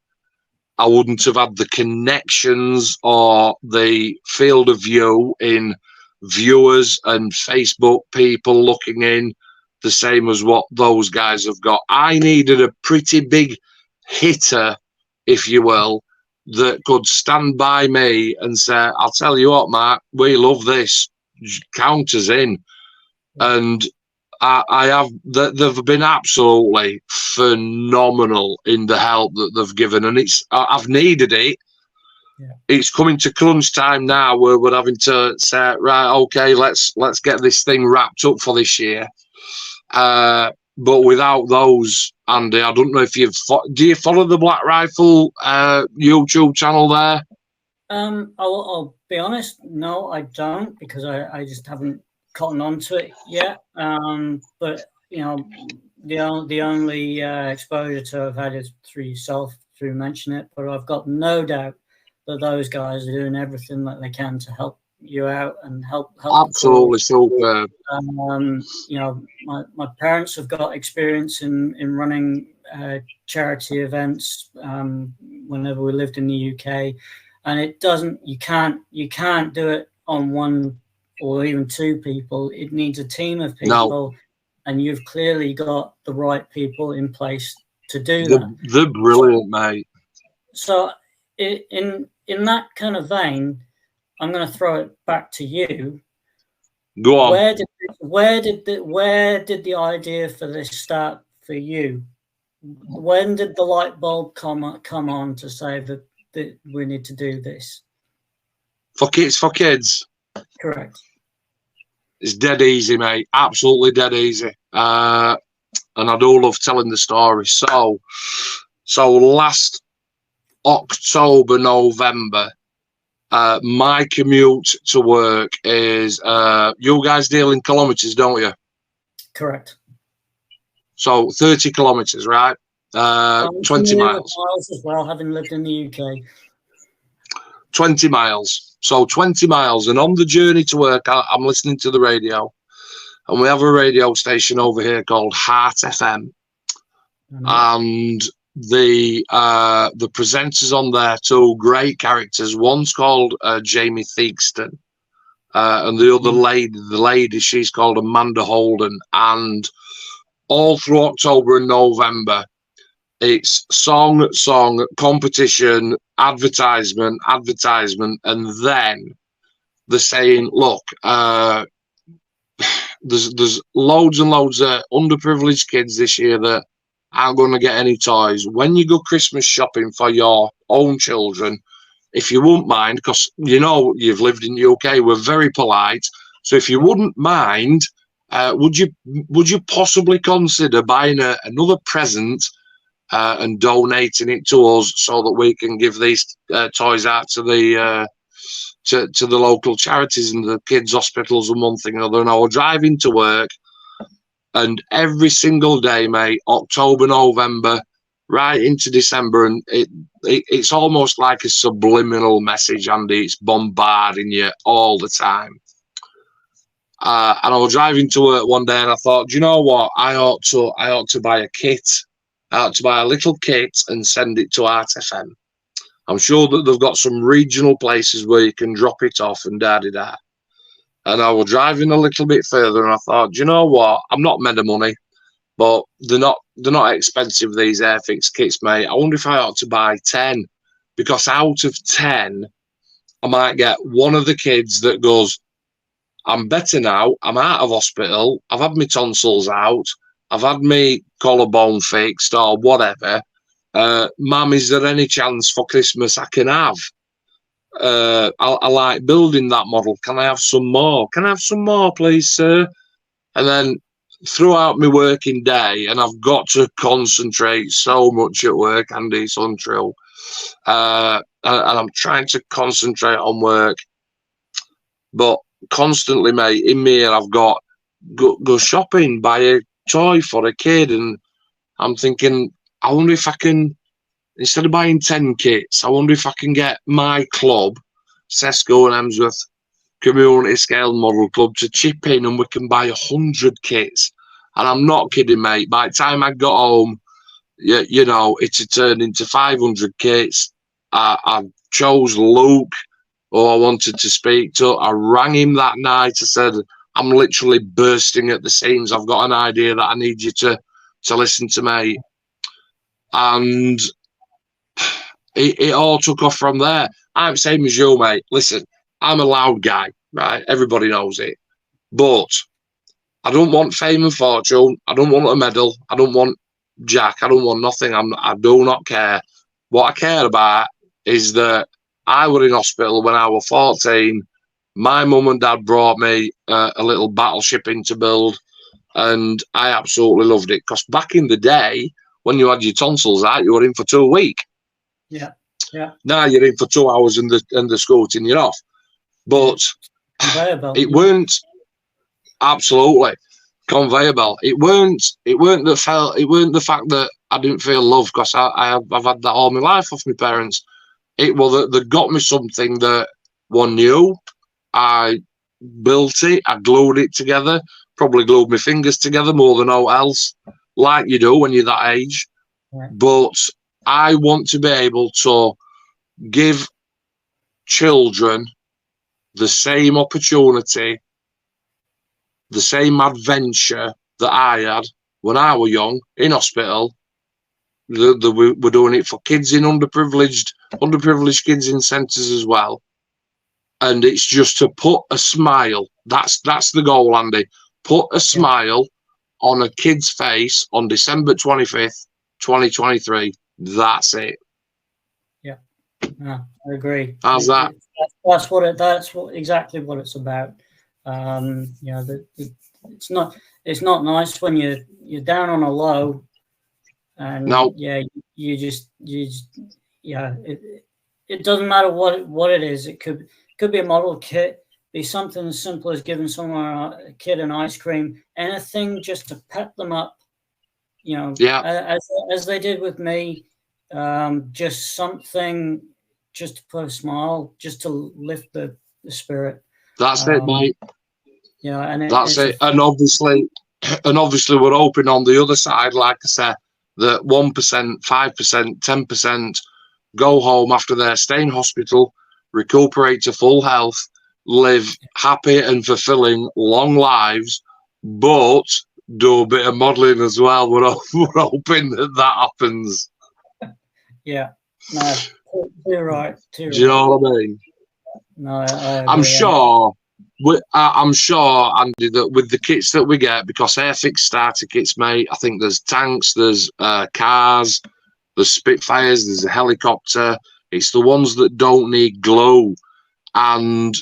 I wouldn't have had the connections or the field of view in viewers and Facebook people looking in, the same as what those guys have got. I needed a pretty big hitter, if you will, that could stand by me and say, I'll tell you what, Mark, we love this. Count us in. And I have, they've been absolutely phenomenal in the help that they've given. And I've needed it. Yeah. It's coming to crunch time now where we're having to say, right, okay, let's get this thing wrapped up for this year. But without those, Andy, I don't know if do you follow the Black Rifle YouTube channel there? I'll be honest, no, I don't, because I just haven't gotten onto it yet. But you know, the only exposure to I've had is through yourself, through Mention It. But I've got no doubt that those guys are doing everything that they can to help you out and help absolutely superb. You know, my parents have got experience in running charity events whenever we lived in the UK, and it doesn't, you can't do it on one or even two people. It needs a team of people. No. And you've clearly got the right people in place to do that. They're brilliant, mate. So in that kind of vein, I'm going to throw it back to you. Go on. Where did the idea for this start for you? When did the light bulb come on to say that we need to do this? For kids. Correct. It's dead easy, mate. Absolutely dead easy. And I do love telling the story. So last October, November, my commute to work is, you guys deal in kilometres, don't you? Correct. So 30 kilometres, right? 20 miles. Miles as well, having lived in the UK. 20 miles. So 20 miles. And on the journey to work, I'm listening to the radio. And we have a radio station over here called Heart FM. And the presenters on there, two great characters. One's called Jamie Theakston, and the other lady, she's called Amanda Holden. And all through October and November, it's song, competition, advertisement, and then they're saying, look, there's loads and loads of underprivileged kids this year that aren't going to get any toys. When you go Christmas shopping for your own children, if you wouldn't mind, because you know you've lived in the UK, we're very polite. So if you wouldn't mind, would you possibly consider buying another present and donating it to us so that we can give these toys out to to the local charities and the kids' hospitals and one thing or another. And I was driving to work, and every single day, mate, October, November, right into December, and it's almost like a subliminal message, Andy. It's bombarding you all the time. And I was driving to work one day, and I thought, do you know what? I ought to buy a kit. I ought to buy a little kit and send it to Art FM. I'm sure that they've got some regional places where you can drop it off and da-di-da. And I was driving a little bit further, and I thought, do you know what? I'm not made of money, but they're not expensive, these Airfix kits, mate. I wonder if I ought to buy 10, because out of 10, I might get one of the kids that goes, I'm better now, I'm out of hospital, I've had my tonsils out, I've had my collarbone fixed or whatever. Mum, is there any chance for Christmas I can have? I like building that model. Can I have some more? Can I have some more, please, sir? And then throughout my working day, and I've got to concentrate so much at work, Andy, it's untrue. And I'm trying to concentrate on work, but constantly, mate, in me, and I've got go shopping, buy a toy for a kid, and I'm thinking, I wonder if I can, instead of buying 10 kits, I wonder if I can get my club, Sesco and Emsworth Community Scale Model Club, to chip in, and we can buy 100 kits. And I'm not kidding, mate. By the time I got home, you know, it had turned into 500 kits. I chose Luke, who I wanted to speak to. I rang him that night. I said, I'm literally bursting at the seams. I've got an idea that I need you to listen to, mate. And it all took off from there. I'm the same as you, mate. Listen, I'm a loud guy, right? Everybody knows it. But I don't want fame and fortune. I don't want a medal. I don't want Jack. I don't want nothing. I do not care. What I care about is that I was in hospital when I was 14. My mum and dad brought me a little battleship in to build, and I absolutely loved it. Because back in the day, when you had your tonsils out, you were in for 2 weeks. Yeah, yeah. Now you're in for 2 hours and the scooting you're off. But it weren't absolutely conveyor belt. It weren't the fact that I didn't feel love, because I've had that all my life off my parents. It was that they got me something that one knew. I built it, I glued it together, probably glued my fingers together more than all else, like you do when you're that age. Right. But I want to be able to give children the same opportunity, the same adventure that I had when I was young in hospital. We're doing it for kids in underprivileged kids in centres as well. And it's just to put a smile. That's the goal, Andy. Put a smile on a kid's face on December 25th, 2023. That's it. Yeah, I agree. How's that? That's exactly what it's about. You know, it's not nice when you're down on a low, and it doesn't matter what it is. It could be a model kit, be something as simple as giving a kid an ice cream, anything just to pep them up, you know, as they did with me, just something just to put a smile, just to lift the spirit. That's it, mate. Yeah, and that's it. And obviously we're hoping on the other side, like I said, that 1%, 5%, 10% go home after their stay in hospital, recuperate to full health, live happy and fulfilling long lives, but do a bit of modelling as well. We're hoping that happens. Yeah, no, you're right. Do you know what I mean? No, I'm sure, Andy, that with the kits that we get, because Airfix starter kits, mate, I think there's tanks, there's cars, there's Spitfires, there's a helicopter. It's the ones that don't need glue. And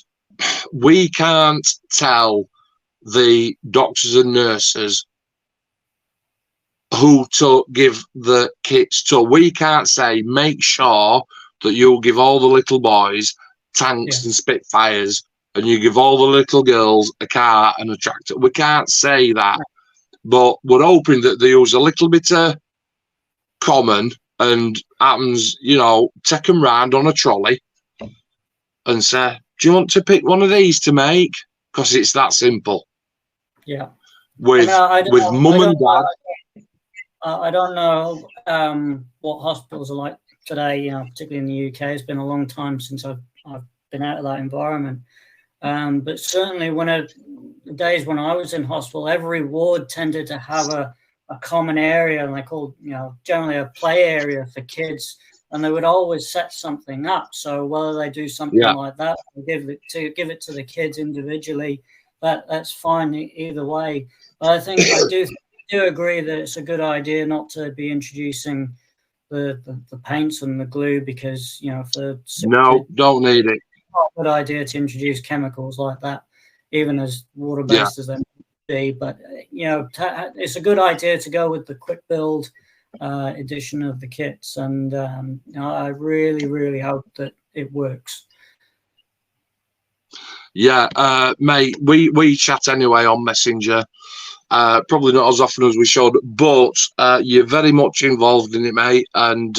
we can't tell the doctors and nurses who to give the kits to. We can't say, make sure that you'll give all the little boys tanks and Spitfires, and you give all the little girls a car and a tractor. We can't say that, but we're hoping that they use a little bit of common and happens, you know, take them round on a trolley and say, do you want to pick one of these to make? Because it's that simple. Yeah. With mum and dad. I don't know what hospitals are like today, you know, particularly in the UK. It's been a long time since I've been out of that environment. But certainly the days when I was in hospital, every ward tended to have a common area, and they called, you know, generally a play area for kids, and they would always set something up. So whether they do something like that, or give it to the kids individually, that's fine either way. But I think I do agree that it's a good idea not to be introducing the paints and the glue, because, you know, don't need it. It's not a good idea to introduce chemicals like that, even as water-based as they may be. But, you know, it's a good idea to go with the quick build edition of the kits, and you know, I really, really hope that it works. Yeah, mate, we chat anyway on Messenger. Probably not as often as we should, but you're very much involved in it, mate, and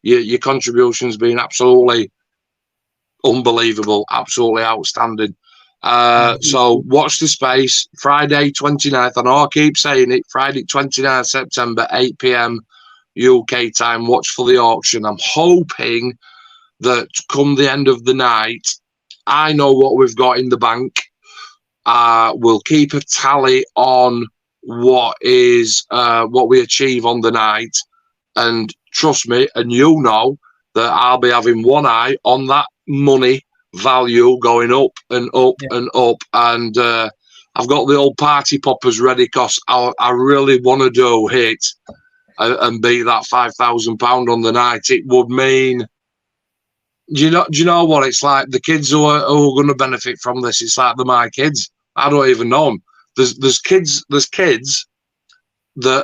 your contribution's been absolutely unbelievable, absolutely outstanding. So watch the space, Friday 29th, and I keep saying it, Friday 29th September, 8 p.m. UK time, watch for the auction. I'm hoping that come the end of the night, I know what we've got in the bank. We'll keep a tally on what we achieve on the night, and trust me, and you know that I'll be having one eye on that money value going up and up and up, and I've got the old party poppers ready, because I really want to do it and beat that £5,000 on the night. It would mean, do you know what it's like? The kids who are going to benefit from this, it's like they're my kids. I don't even know them. There's kids that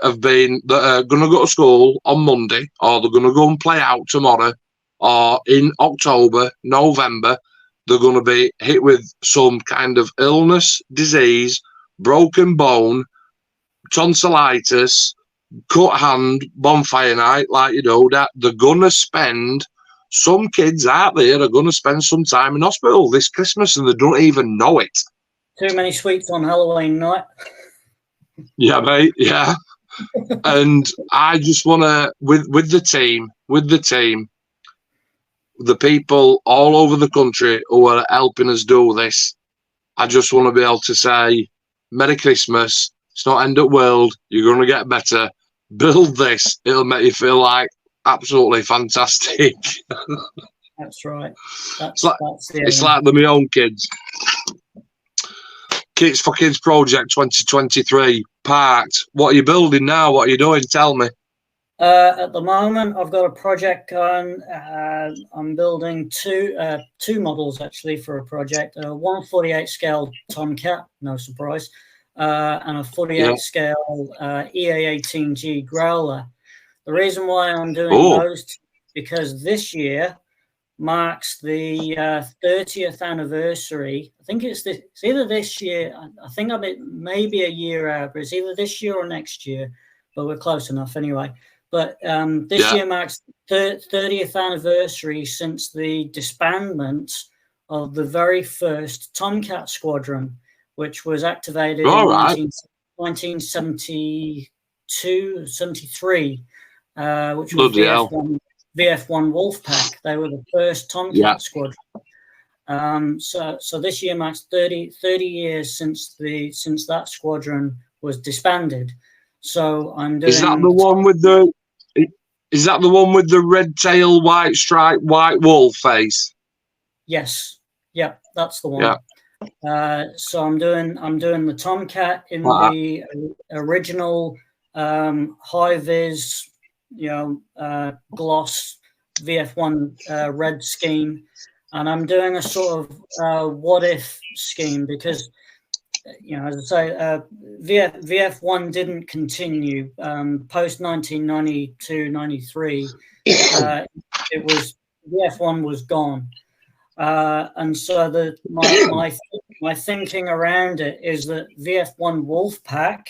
are going to go to school on Monday, or they're going to go and play out tomorrow, or in October, November, they're going to be hit with some kind of illness, disease, broken bone, tonsillitis, cut hand, bonfire night, like you know, that they're going to spend, some kids out there are going to spend some time in hospital this Christmas, and they don't even know it. Too many sweets on Halloween night. Yeah, mate, yeah. And I just want to, with the team, the people all over the country who are helping us do this, I just want to be able to say, Merry Christmas. It's not end of world. You're going to get better. Build this. It'll make you feel like absolutely fantastic. That's right. It's like they're my own kids. Kitsforkidsproject23, parked. What are you building now? What are you doing? Tell me. At the moment, I've got a project going. I'm building two models actually for a project. A 1/48 scale Tomcat, no surprise, and a 48 scale EA18G Growler. The reason why I'm doing those two, because this year marks the 30th anniversary. I think it's either this year. I think maybe a year out, but it's either this year or next year. But we're close enough anyway. But this year marks the 30th anniversary since the disbandment of the very first Tomcat Squadron, which was activated in 1972, 73, which was VF1 Wolfpack. They were the first Tomcat Squadron. So this year marks 30 years since that squadron was disbanded. So I'm doing. Is that the one with the? Is that the one with the red tail, white stripe, white wolf face? Yes. Yep, that's the one. Yeah. So I'm doing the Tomcat in the original high vis, gloss VF1 red scheme, and I'm doing a sort of what if scheme because, as I say, VF1 didn't continue post 1992-93. It was VF1 was gone. And so my thinking around it is that VF1 Wolfpack,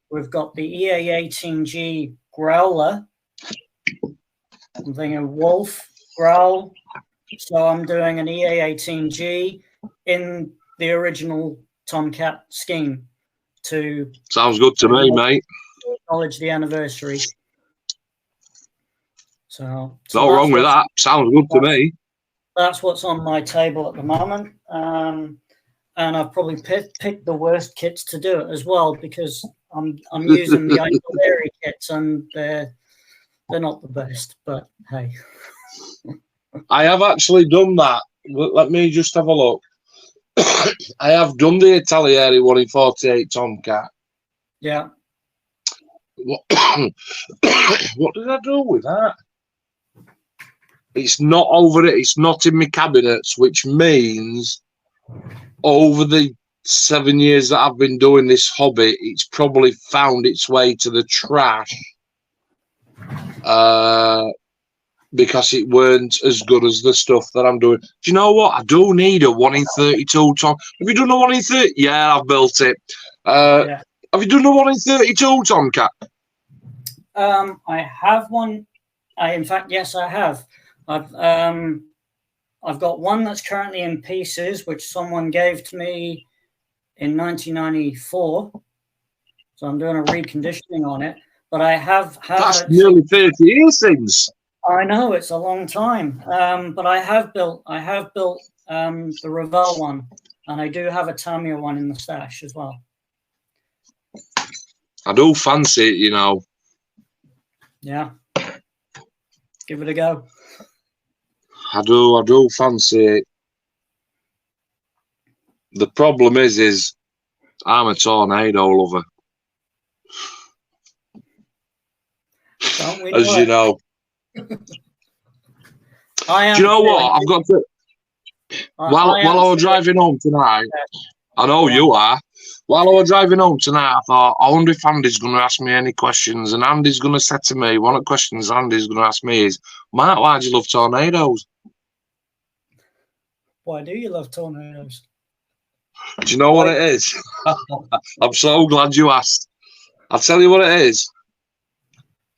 we've got the EA18G Growler. I'm thinking Wolf, Growl. So I'm doing an EA18G in the original Tomcat scheme to... Sounds good to me, mate. Acknowledge the anniversary. So no wrong with that. Sounds good to me. That's what's on my table at the moment. And I've probably picked the worst kits to do it as well, because I'm using the Isolari kits and they're not the best, but hey. I have actually done that. Let me just have a look. I have done the Italieri 1 in 48 Tomcat. Yeah. What did I do with that? It's not over it. It's not in my cabinets, which means over the 7 years that I've been doing this hobby, it's probably found its way to the trash. Because it weren't as good as the stuff that I'm doing. Do you know what? I do need a 1 in 32 Tom. Have you done a 1 in 30? Yeah, I've built it. Yeah. Have you done a 1 in 32 Tomcat? I have one. In fact, yes, I have. I've got one that's currently in pieces, which someone gave to me in 1994. So I'm doing a reconditioning on it. But I have That's nearly 30 years since. I know, it's a long time, but I have built the Revell one, and I do have a Tamiya one in the stash as well. I do fancy it, you know. Yeah, give it a go. I do fancy it. The problem is I'm a tornado lover. Don't we? As you know. I am. Do you know what? I've got to. While I was driving home tonight, I know you are. While I was driving home tonight, I thought, I wonder if Andy's going to ask me any questions. And Andy's going to say to me, one of the questions Andy's going to ask me is, Mark, why do you love tornadoes? Why do you love tornadoes? Do you know what it is? I'm so glad you asked. I'll tell you what it is.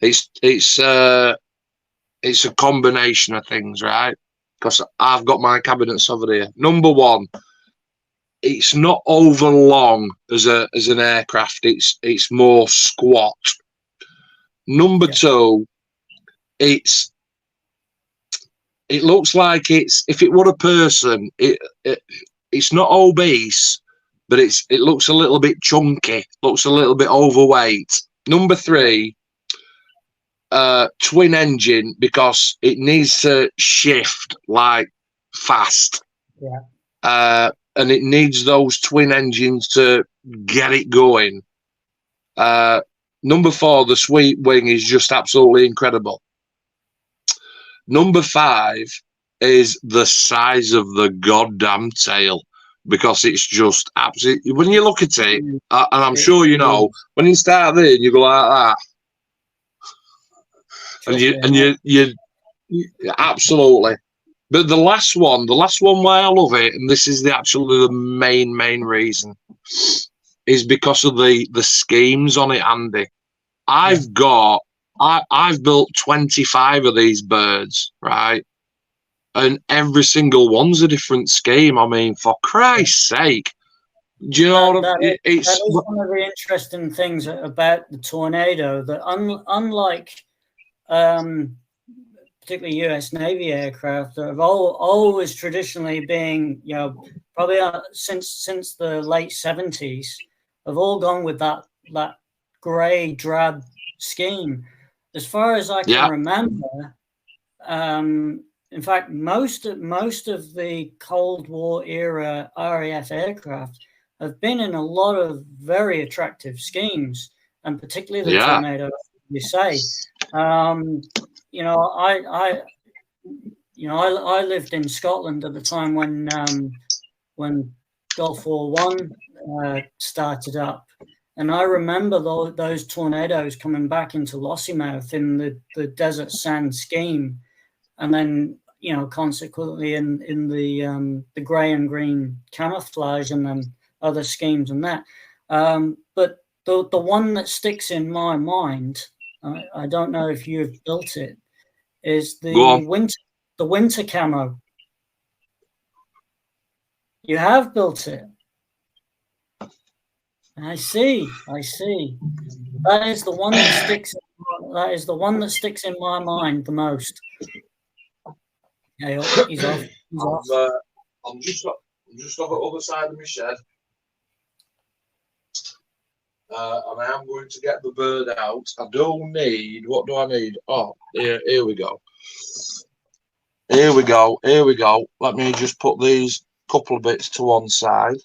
It's a combination of things, right? Because I've got my cabinets over there. Number one, it's not over long as an aircraft. It's more squat. Number two, it looks like if it were a person, it's not obese, but it looks a little bit chunky, looks a little bit overweight. Number three, twin engine, because it needs to shift like fast. Yeah. And it needs those twin engines to get it going. Number four, the sweep wing is just absolutely incredible. Number five is the size of the goddamn tail, because it's just absolutely, when you look at it, and I'm sure you know, when you start there and you go like that, and you absolutely. But the last one why I love it, and this is the main reason, is because of the schemes on it, Andy. I've built 25 of these birds, right? And every single one's a different scheme. I mean, for Christ's sake. Do you know what that is one of the interesting things about the Tornado, that unlike particularly US Navy aircraft that have always traditionally been, probably since the late 70s, have all gone with that grey drab scheme. As far as I can remember, in fact, most of the Cold War era RAF aircraft have been in a lot of very attractive schemes, and particularly the Tornado, you say. I lived in Scotland at the time when Gulf War I started up, and I remember those tornadoes coming back into Lossiemouth in the desert sand scheme, and then you know, consequently in the grey and green camouflage and then other schemes and that. But the one that sticks in my mind, I don't know if you've built it, is the winter camo. You have built it. I see. That is the one that sticks. That is the one that sticks in my mind the most. Yeah, he's off. I'm just on the other side of my shed, and I am going to get the bird out. I don't need. What do I need? Oh, here we go. Here we go. Let me just put these couple of bits to one side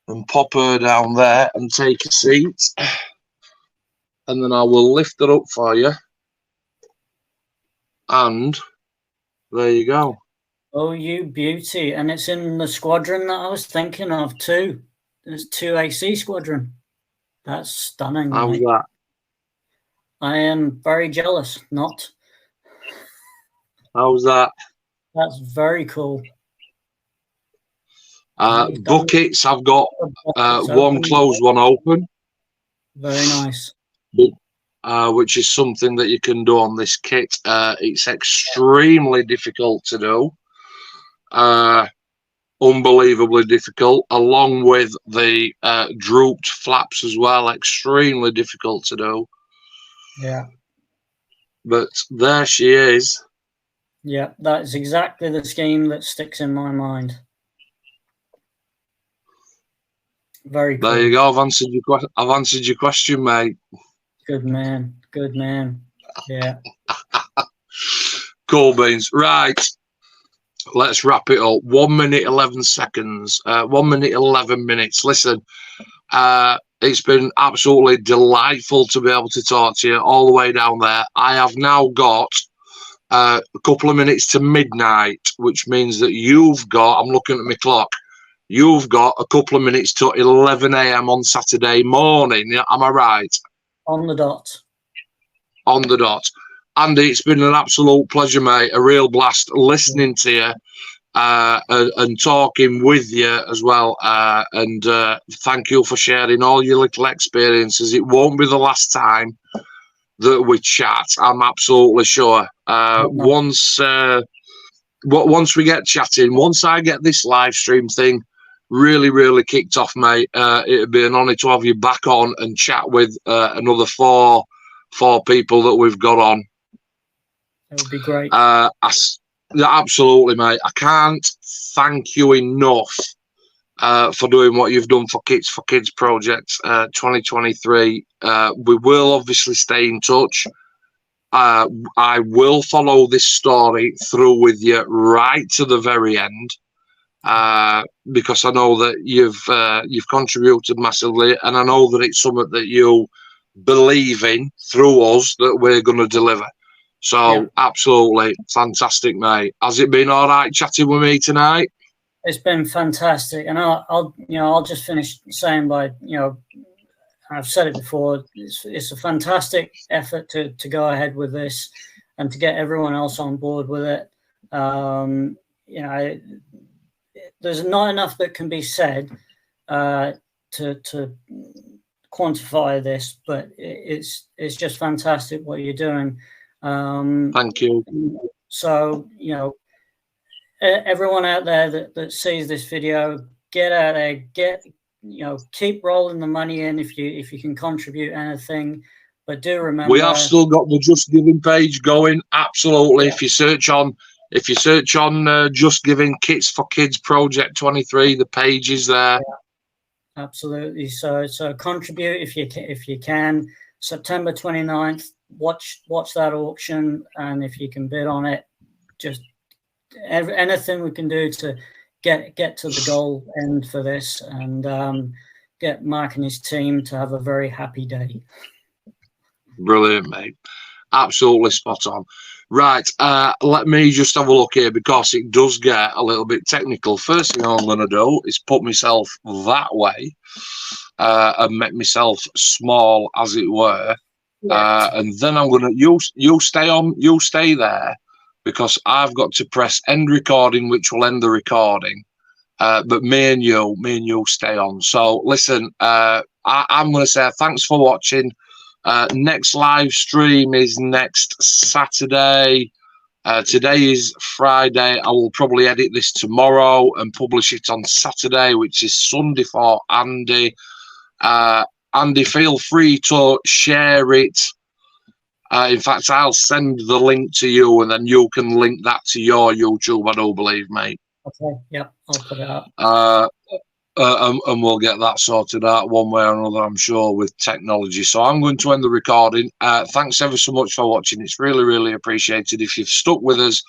and pop her down there and take a seat. And then I will lift her up for you. And there you go. Oh, you beauty. And it's in the squadron that I was thinking of too. There's 2 AC squadron. That's stunning. How's that? I am very jealous. Not. How's that? That's very cool. Buckets, I've got one closed, one open. Very nice. Which is something that you can do on this kit. It's extremely difficult to do. Unbelievably difficult, along with the drooped flaps as well. Extremely difficult to do. Yeah. But there she is. Yeah, that is exactly the scheme that sticks in my mind. Very cool. There you go. I've answered your question, mate. Good man. Yeah. Cool beans. Right. Let's wrap it up. 1 minute 11 seconds. 1 minute 11 minutes. Listen, it's been absolutely delightful to be able to talk to you all the way down there. I have now got a couple of minutes to midnight, which means that you've got, I'm looking at my clock, you've got a couple of minutes to 11 a.m. on Saturday morning. Am I right? On the dot. On the dot. Andy, it's been an absolute pleasure, mate. A real blast listening to you and talking with you as well. And thank you for sharing all your little experiences. It won't be the last time that we chat, I'm absolutely sure. Once we get chatting, once I get this live stream thing really kicked off, mate, it'd be an honour to have you back on and chat with another four people that we've got on. That would be great. Absolutely, mate. I can't thank you enough for doing what you've done for Kids Project 2023. We will obviously stay in touch. I will follow this story through with you right to the very end, because I know that you've contributed massively, and I know that it's something that you believe in through us that we're going to deliver. So absolutely fantastic, mate. Has it been all right chatting with me tonight? It's been fantastic, and I'll just finish saying by, I've said it before, it's a fantastic effort to go ahead with this and to get everyone else on board with it. There's not enough that can be said to quantify this, but it's just fantastic what you're doing. Thank you. So, everyone out there that sees this video, get out there, keep rolling the money in if you can contribute anything. But do remember, we have still got the Just Giving page going. Absolutely. Yeah. If you search on Just Giving Kits for Kids Project 23, the page is there. Yeah. Absolutely. So contribute if you can. September 29th, watch that auction, and if you can bid on it, just anything we can do to get to the goal end for this, and get Mark and his team to have a very happy day. Brilliant, mate. Absolutely spot on. Right, let me just have a look here, because it does get a little bit technical. First thing I'm going to do is put myself that way and make myself small, as it were. And then I'm going to, you stay there, because I've got to press end recording, which will end the recording. But me and you stay on. So listen, I'm going to say thanks for watching. Next live stream is next Saturday. Today is Friday. I will probably edit this tomorrow and publish it on Saturday, which is Sunday for Andy. Andy, feel free to share it. In fact, I'll send the link to you, and then you can link that to your YouTube, I do believe, mate. Okay, yep, I'll put it up. And we'll get that sorted out one way or another, I'm sure, with technology. So I'm going to end the recording. Thanks ever so much for watching. It's really, really appreciated. If you've stuck with us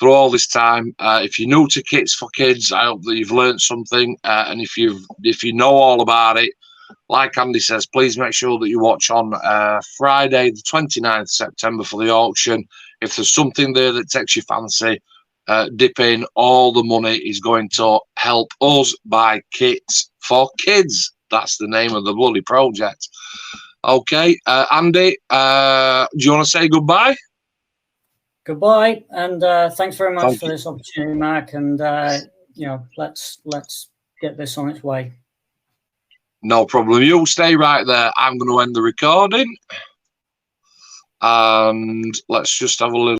through all this time, if you're new to Kits for Kids, I hope that you've learned something. And if you know all about it, like Andy says, please make sure that you watch on Friday, the 29th of September for the auction. If there's something there that takes your fancy, dip in. All the money is going to help us buy kits for kids. That's the name of the bloody project. Okay, Andy, do you want to say goodbye? Goodbye, and thanks very much for this opportunity, Mark. And you know, let's get this on its way. No problem. You stay right there. I'm going to end the recording, and let's just have a little.